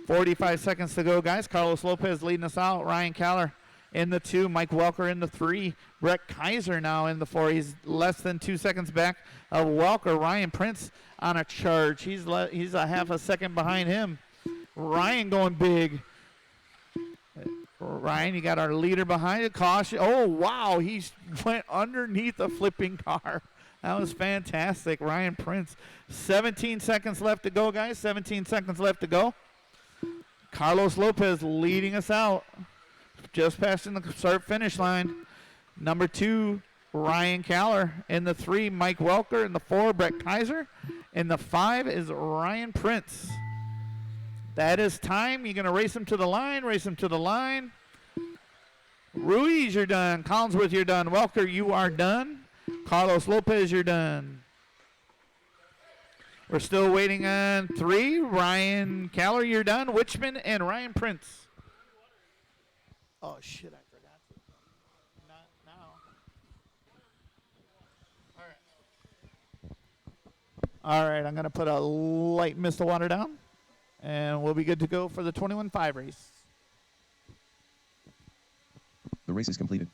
45 seconds to go, guys. Carlos Lopez leading us out. Ryan Caller in the 2. Mike Welker in the 3. Brett Kaiser now in the 4. He's less than 2 seconds back of Welker. Ryan Prince on a charge. He's a half a second behind him. Ryan going big. Ryan, you got our leader behind it. Caution. Oh, wow. He went underneath a flipping car. That was fantastic. Ryan Prince. 17 seconds left to go, guys. 17 seconds left to go. Carlos Lopez leading us out. Just passing the start-finish line. Number 2, Ryan Caller. In the 3, Mike Welker. In the 4, Brett Kaiser. In the 5 is Ryan Prince. That is time. You're going to race him to the line. Ruiz, you're done. Collinsworth, you're done. Welker, you are done. Carlos Lopez, you're done. We're still waiting on 3. Ryan Caller, you're done. Witchman and Ryan Prince. Oh, shit, I forgot. Not now. All right, I'm going to put a light mist of water down, and we'll be good to go for the 21.5 race. The race is completed.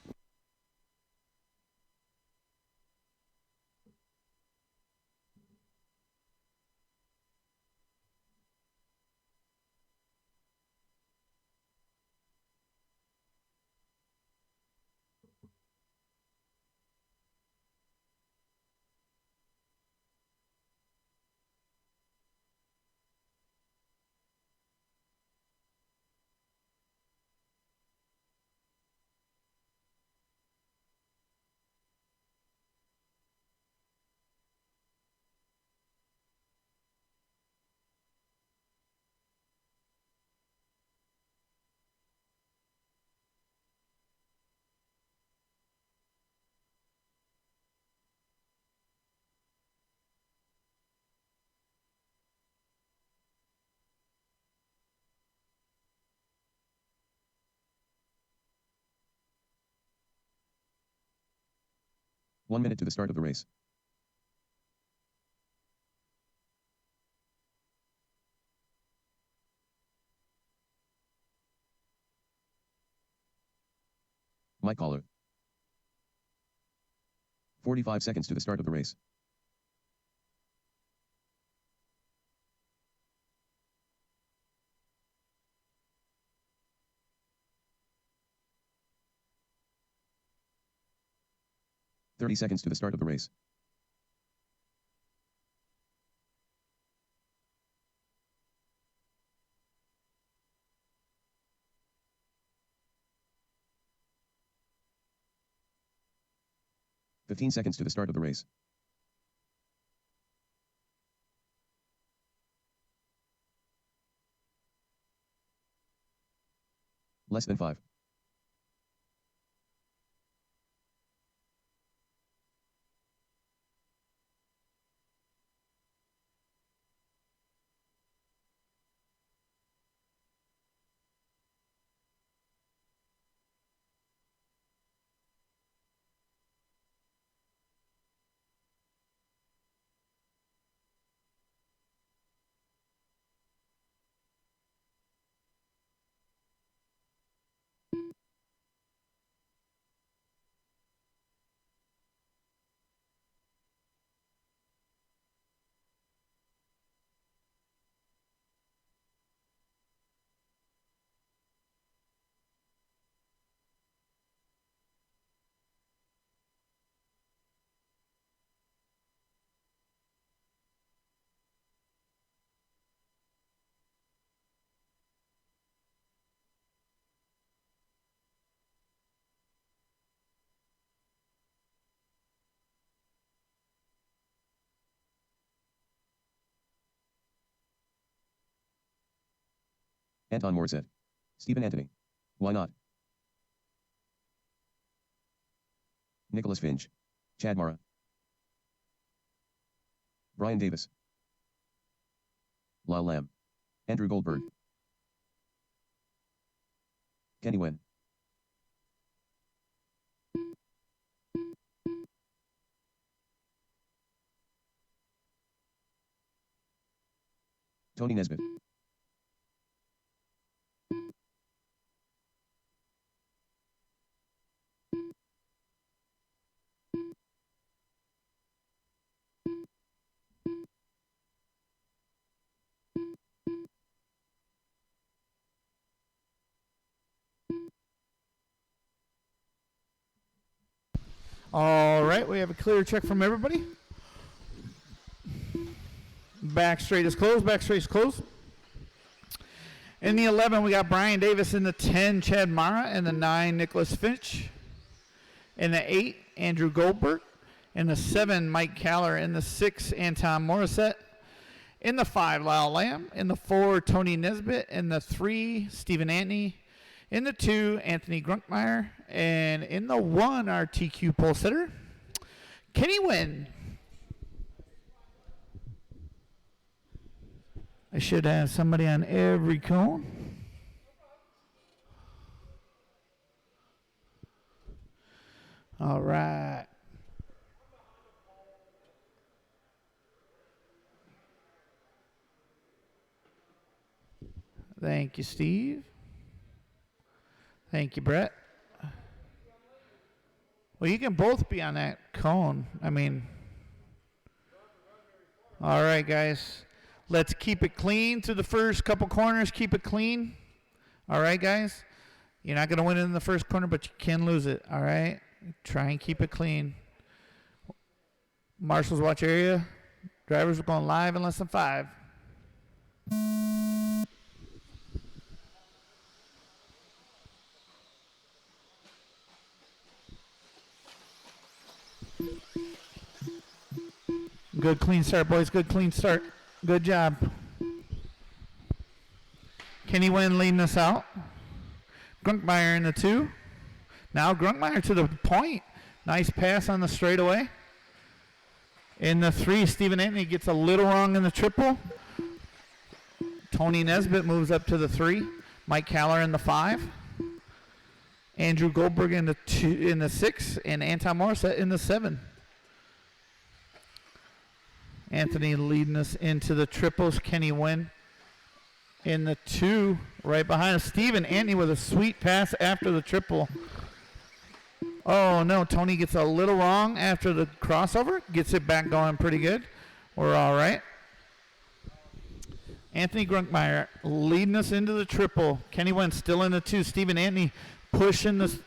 1 minute to the start of the race. Mike caller. 45 seconds to the start of the race. "30 seconds to the start of the race. "15 seconds to the start of the race. Less than 5. Anton Morissette. Stephen Anthony. Why not? Nicholas Finch. Chad Mara. Brian Davis. Lyle Lamb. Andrew Goldberg. Kenny Wen. Tony Nesbitt. All right, we have a clear check from everybody. Back straight is closed. Back straight is closed. In the 11, we got Brian Davis. In the 10, Chad Mara. In the 9, Nicholas Finch. In the 8, Andrew Goldberg. In the 7, Mike Caller. In the 6, Anton Morissette. In the 5, Lyle Lamb. In the 4, Tony Nesbitt. In the 3, Stephen Anthony. In the 2, Anthony Grunkmeyer. And in the 1, our TQ pole sitter, Kenny Wen. I should have somebody on every cone. All right. Thank you, Steve. Thank you, Brett. Well, you can both be on that cone. I mean, all right, guys. Let's keep it clean through the first couple corners. Keep it clean. All right, guys. You're not going to win it in the first corner, but you can lose it. All right? Try and keep it clean. Marshall's watch area. Drivers are going live in less than 5. Good clean start, boys. Good clean start. Good job. Kenny Wen leading us out. Grunkmeyer in the 2. Now Grunkmeyer to the point. Nice pass on the straightaway. In the 3, Stephen Anthony gets a little wrong in the triple. Tony Nesbitt moves up to the 3. Mike Caller in the 5. Andrew Goldberg in the 6, and Anton Morissette in the 7. Anthony leading us into the triples. Kenny Wynn in the 2 right behind him. Stephen Antony with a sweet pass after the triple. Oh, no. Tony gets a little wrong after the crossover. Gets it back going pretty good. We're all right. Anthony Grunkmeyer leading us into the triple. Kenny Wynn still in the 2. Stephen Antony pushing the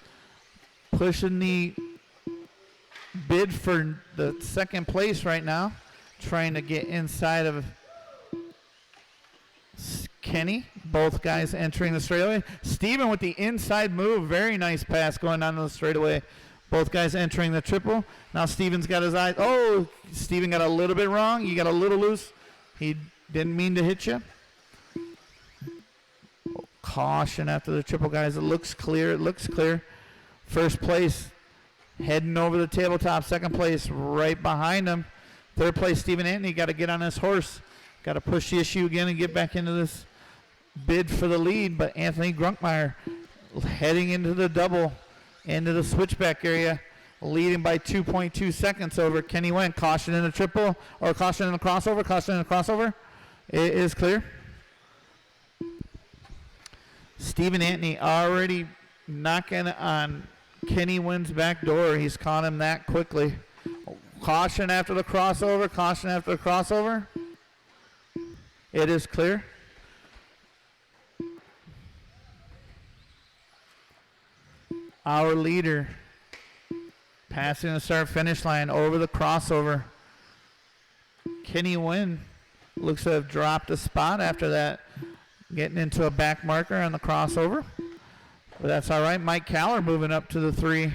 bid for the second place right now. Trying to get inside of Kenny. Both guys entering the straightaway. Steven with the inside move. Very nice pass going down to the straightaway. Both guys entering the triple. Now Steven's got his eyes. Oh, Steven got a little bit wrong. You got a little loose. He didn't mean to hit you. Caution after the triple, guys. It looks clear. It looks clear. First place heading over the tabletop. Second place right behind him. Third place, Stephen Antony. Got to get on his horse. Got to push the issue again and get back into this bid for the lead. But Anthony Grunkmeyer heading into the double, into the switchback area, leading by 2.2 seconds over Kenny Wynn. Caution in the triple, or caution in the crossover. Caution in the crossover. It is clear. Stephen Antony already knocking on Kenny Wynn's back door. He's caught him that quickly. Caution after the crossover. Caution after the crossover. It is clear. Our leader passing the start finish line over the crossover. Kenny Wynn looks to have dropped a spot after that, getting into a back marker on the crossover. But that's all right. Mike Caller moving up to the 3.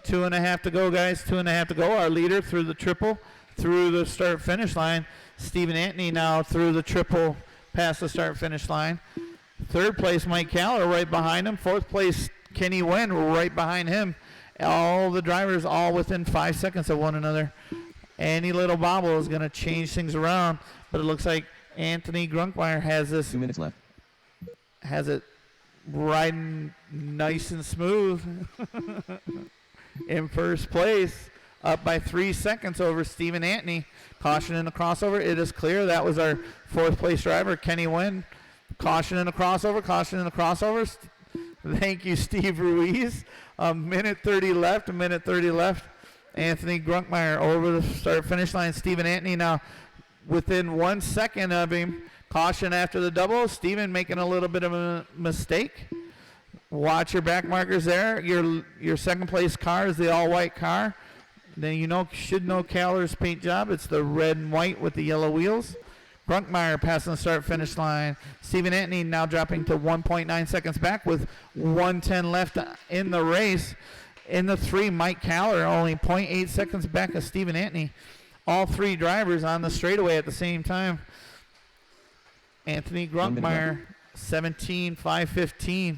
2.5 to go, guys. 2.5 to go. Our leader through the triple, through the start finish line. Stephen Antony now through the triple past the start finish line. Third place, Mike Caller right behind him. Fourth place, Kenny Wynn right behind him. All the drivers all within 5 seconds of one another. Any little bobble is going to change things around, but it looks like Anthony Grunkmeyer has this. 2 minutes left. Has it riding nice and smooth in first place, up by 3 seconds over Stephen Antony. Caution in the crossover. It is clear. That was our fourth place driver, Kenny Wynn. Caution in the crossover. Caution in the crossover. Thank you, Steve Ruiz. A minute 30 left. A minute 30 left. Anthony Grunkmeyer over the start finish line. Stephen Antony now within 1 second of him. Caution after the double. Stephen making a little bit of a mistake. Watch your back markers there. Your second place car is the all-white car. Then you should know Caller's paint job. It's the red and white with the yellow wheels. Grunkmeyer passing the start finish line. Stephen Antony now dropping to 1.9 seconds back with 1:10 left in the race. In the 3, Mike Caller only 0.8 seconds back of Stephen Antony. All 3 drivers on the straightaway at the same time. Anthony Grunkmeyer 17.515.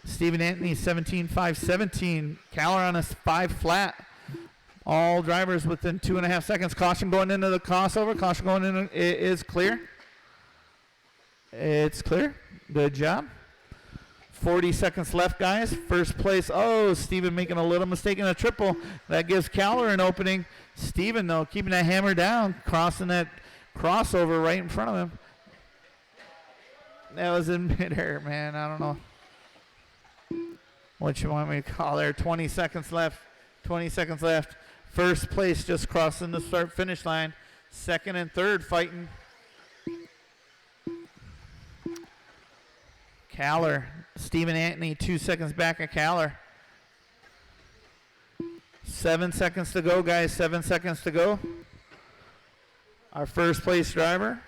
Stephen Antony 17.517. Caller on a 5 flat. All drivers within 2.5 seconds. Caution going into the crossover. Caution going in. It is clear. It's clear. Good job. 40 seconds left, guys. First place. Oh, Stephen making a little mistake in a triple. That gives Caller an opening. Stephen, though, keeping that hammer down, crossing that crossover right in front of him. That was in midair, man. I don't know what you want me to call there. 20 seconds left. 20 seconds left. First place just crossing the start finish line. Second and third fighting. Caller. Stephen Antony 2 seconds back of Caller. 7 seconds to go, guys. 7 seconds to go. Our first place driver.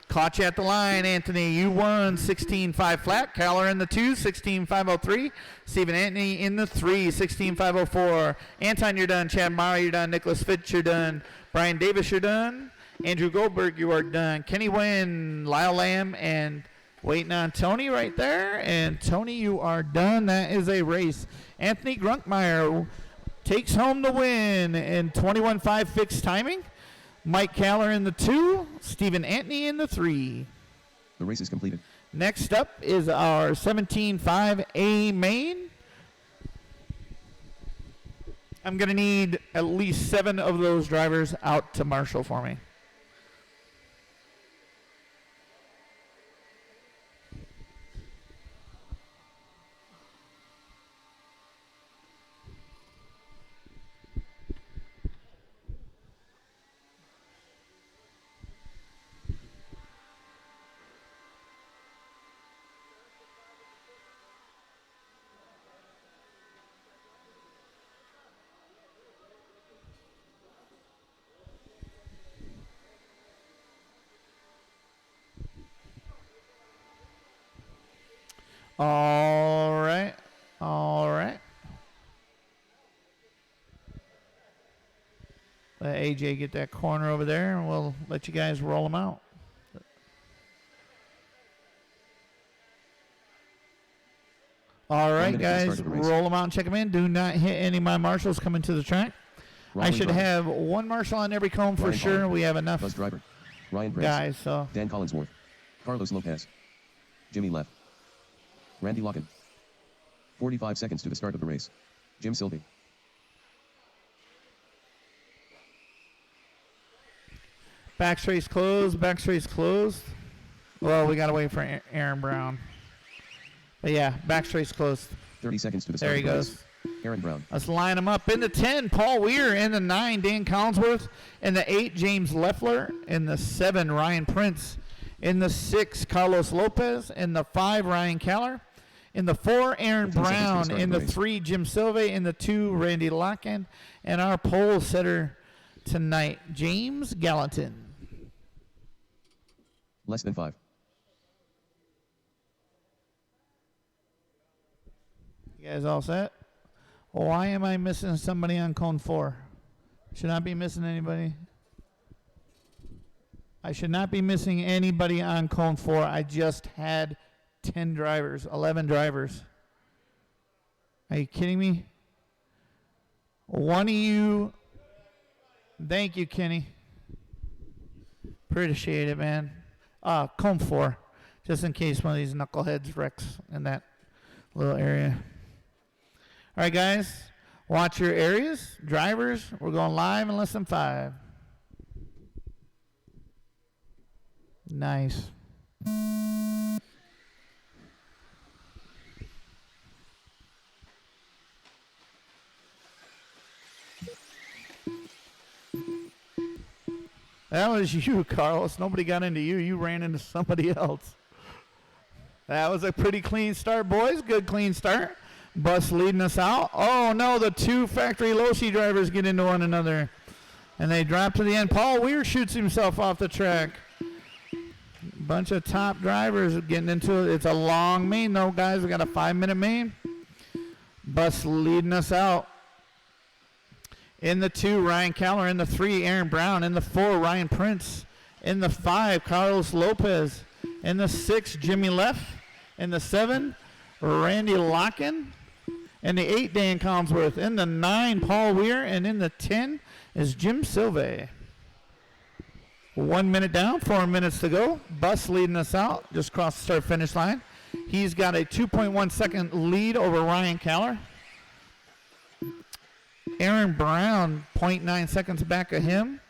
Caught you at the line, Anthony. You won 16.5 flat. Caller in the 2, 16.503. Stephen Antony in the 3, 16.504. Anton, you're done. Chad Mara, you're done. Nicholas Fitch, you're done. Brian Davis, you're done. Andrew Goldberg, you are done. Kenny Wynn, Lyle Lamb, and waiting on Tony right there. And Tony, you are done. That is a race. Anthony Grunkmeyer takes home the win in 21.5 fixed timing. Mike Caller in the 2, Stephen Antony in the 3. The race is completed. Next up is our 17.5 A Main. I'm going to need at least 7 of those drivers out to marshal for me. All right. All right. Let AJ get that corner over there, and we'll let you guys roll them out. All right, guys, roll them out and check them in. Do not hit any of my marshals coming to the track. I should have 1 marshal on every cone for sure. Pollard. We have enough Bus driver. Ryan Prince. guys. So Dan Collinsworth. Carlos Lopez. Jimmy Leff. Randy Locken. 45 seconds to the start of the race. Jim Sylvie. backstrace closed. Backstrace closed. Well, we got to wait for Aaron Brown. But yeah, backstrace closed. 30 seconds to the start There of he the goes. race. Aaron Brown. Let's line them up. In the 10, Paul Weir. In the 9, Dan Collinsworth. In the 8, James Leffler. In the 7, Ryan Prince. In the 6, Carlos Lopez. In the 5, Ryan Keller. In the 4, Aaron 15 seconds to the Brown. start In of the the race. 3, Jim Silve. In the 2, Randy Locken. And our pole setter tonight, James Gallatin. Less than 5. You guys all set? Why am I missing somebody on cone 4? Should not be missing anybody. I should not be missing anybody on cone 4. I just had 10 drivers, 11 drivers. Are you kidding me? One of you, thank you, Kenny. Appreciate it, man. Cone 4, just in case one of these knuckleheads wrecks in that little area. All right, guys, watch your areas. Drivers, we're going live in less than 5. Nice. That was you, Carlos. Nobody got into you. You ran into somebody else. That was a pretty clean start, boys. Good clean start. Bus leading us out. Oh, no, the 2 factory Losi drivers get into one another. And they drop to the end. Paul Weir shoots himself off the track. Bunch of top drivers getting into it. It's a long main, though, guys. We got a 5-minute main. Bus leading us out. In the 2, Ryan Keller. In the 3, Aaron Brown. In the 4, Ryan Prince. In the 5, Carlos Lopez. In the 6, Jimmy Leff. In the 7, Randy Locken. In the 8, Dan Collinsworth. In the 9, Paul Weir. And in the 10 is Jim Silve. 1 minute down, 4 minutes to go. Bus leading us out, just crossed the start-finish line. He's got a 2.1 second lead over Ryan Keller. Aaron Brown, 0.9 seconds back of him.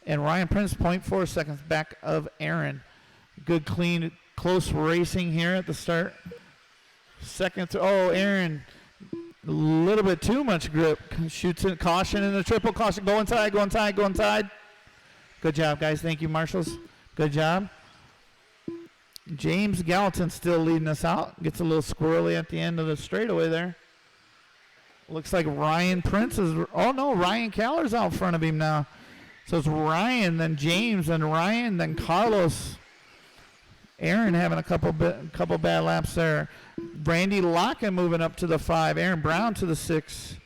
And Ryan Prince, 0.4 seconds back of Aaron. Good, clean, close racing here at the start. Aaron, a little bit too much grip. Shoots in, caution in the triple, caution. Go inside, go inside, go inside. Good job, guys. Thank you, marshals. Good job. James Gallatin still leading us out. Gets a little squirrely at the end of the straightaway there. Looks like Ryan Prince is... Oh, no, Ryan Keller's out front of him now. So it's Ryan, then James, then Ryan, then Carlos. Aaron having a couple bad laps there. Randy Locken moving up to the 5. Aaron Brown to the 6.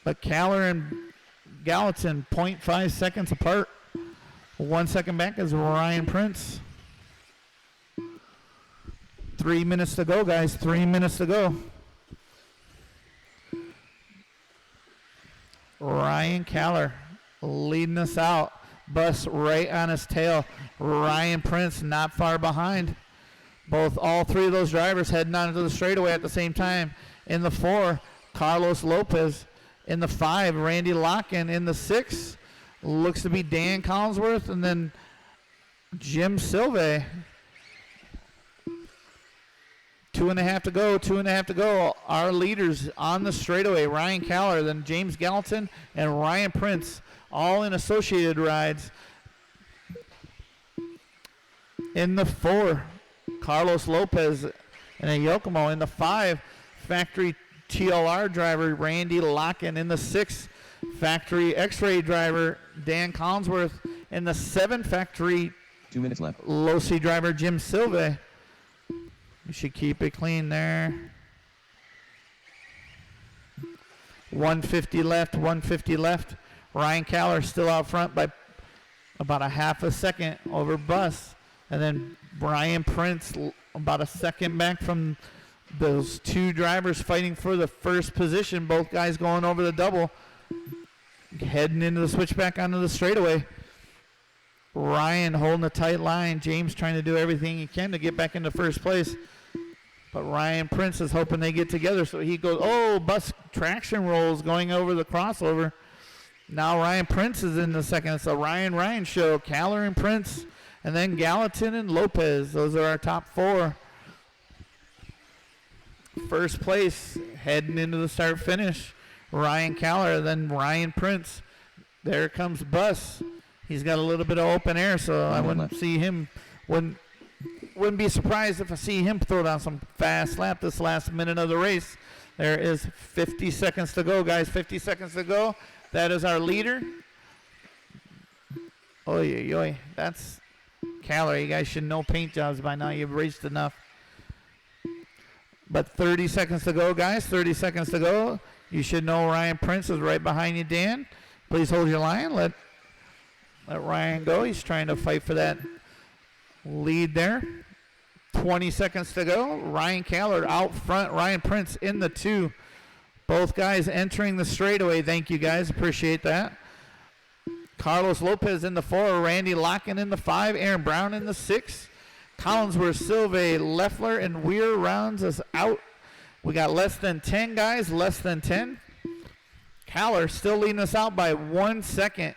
But Keller and Gallatin, 0.5 seconds apart. 1 second back is Ryan Prince. 3 minutes to go, guys. 3 minutes to go. Ryan Keller leading us out. Bus right on his tail. Ryan Prince not far behind. All 3 of those drivers heading onto the straightaway at the same time. In the 4, Carlos Lopez. In the 5, Randy Locken. In the 6, looks to be Dan Collinsworth, and then Jim Silve. 2.5 to go, 2.5 to go. Our leaders on the straightaway, Ryan Caller, then James Gallatin and Ryan Prince, all in associated rides. In the 4, Carlos Lopez and a Yokomo. In the 5, factory TLR driver Randy Locken. In the 6, factory X-ray driver Dan Collinsworth. In the 7, factory 2 minutes left. Losi driver Jim Silve. We should keep it clean there. 150 left, 150 left. Ryan Caller still out front by about a half a second over Bus. And then Brian Prince about a second back from those two drivers fighting for the first position. Both guys going over the double. Heading into the switchback onto the straightaway. Ryan holding a tight line. James trying to do everything he can to get back into first place. But Ryan Prince is hoping they get together. So he goes, oh, Bus traction rolls going over the crossover. Now Ryan Prince is in the second. It's a Ryan show. Caller and Prince. And then Gallatin and Lopez. Those are our top 4. First place heading into the start finish. Ryan Caller, then Ryan Prince. There comes Bus. He's got a little bit of open air, so I wouldn't see him. Wouldn't be surprised if I see him throw down some fast lap this last minute of the race. There is 50 seconds to go, guys. 50 seconds to go. That is our leader. Oy. That's Caller. You guys should know paint jobs by now. You've raced enough. But 30 seconds to go, guys. 30 seconds to go. You should know Ryan Prince is right behind you, Dan. Please hold your line. Let Ryan go. He's trying to fight for that lead there. 20 seconds to go. Ryan Caller out front. Ryan Prince in the 2. Both guys entering the straightaway. Thank you, guys. Appreciate that. Carlos Lopez in the 4. Randy Locken in the 5. Aaron Brown in the 6. Collinsworth, Silve, Leffler, and Weir rounds us out. We got less than 10, guys. Less than 10. Caller still leading us out by 1 second.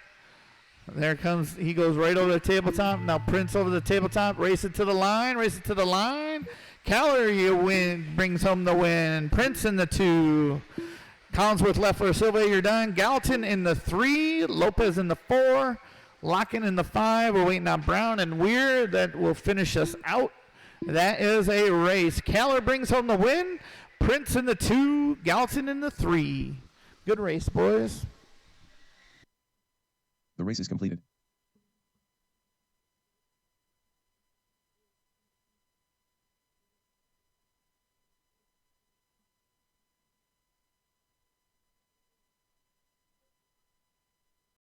There comes, he goes right over the tabletop. Now Prince over the tabletop, racing to the line, Caller, you win, brings home the win. Prince in the 2. Collinsworth, Leffler, Silva, you're done. Gallatin in the 3. Lopez in the 4. Locken in the 5. We're waiting on Brown and Weir. That will finish us out. That is a race. Caller brings home the win. Prince in the 2. Gallatin in the 3. Good race, boys. The race is completed.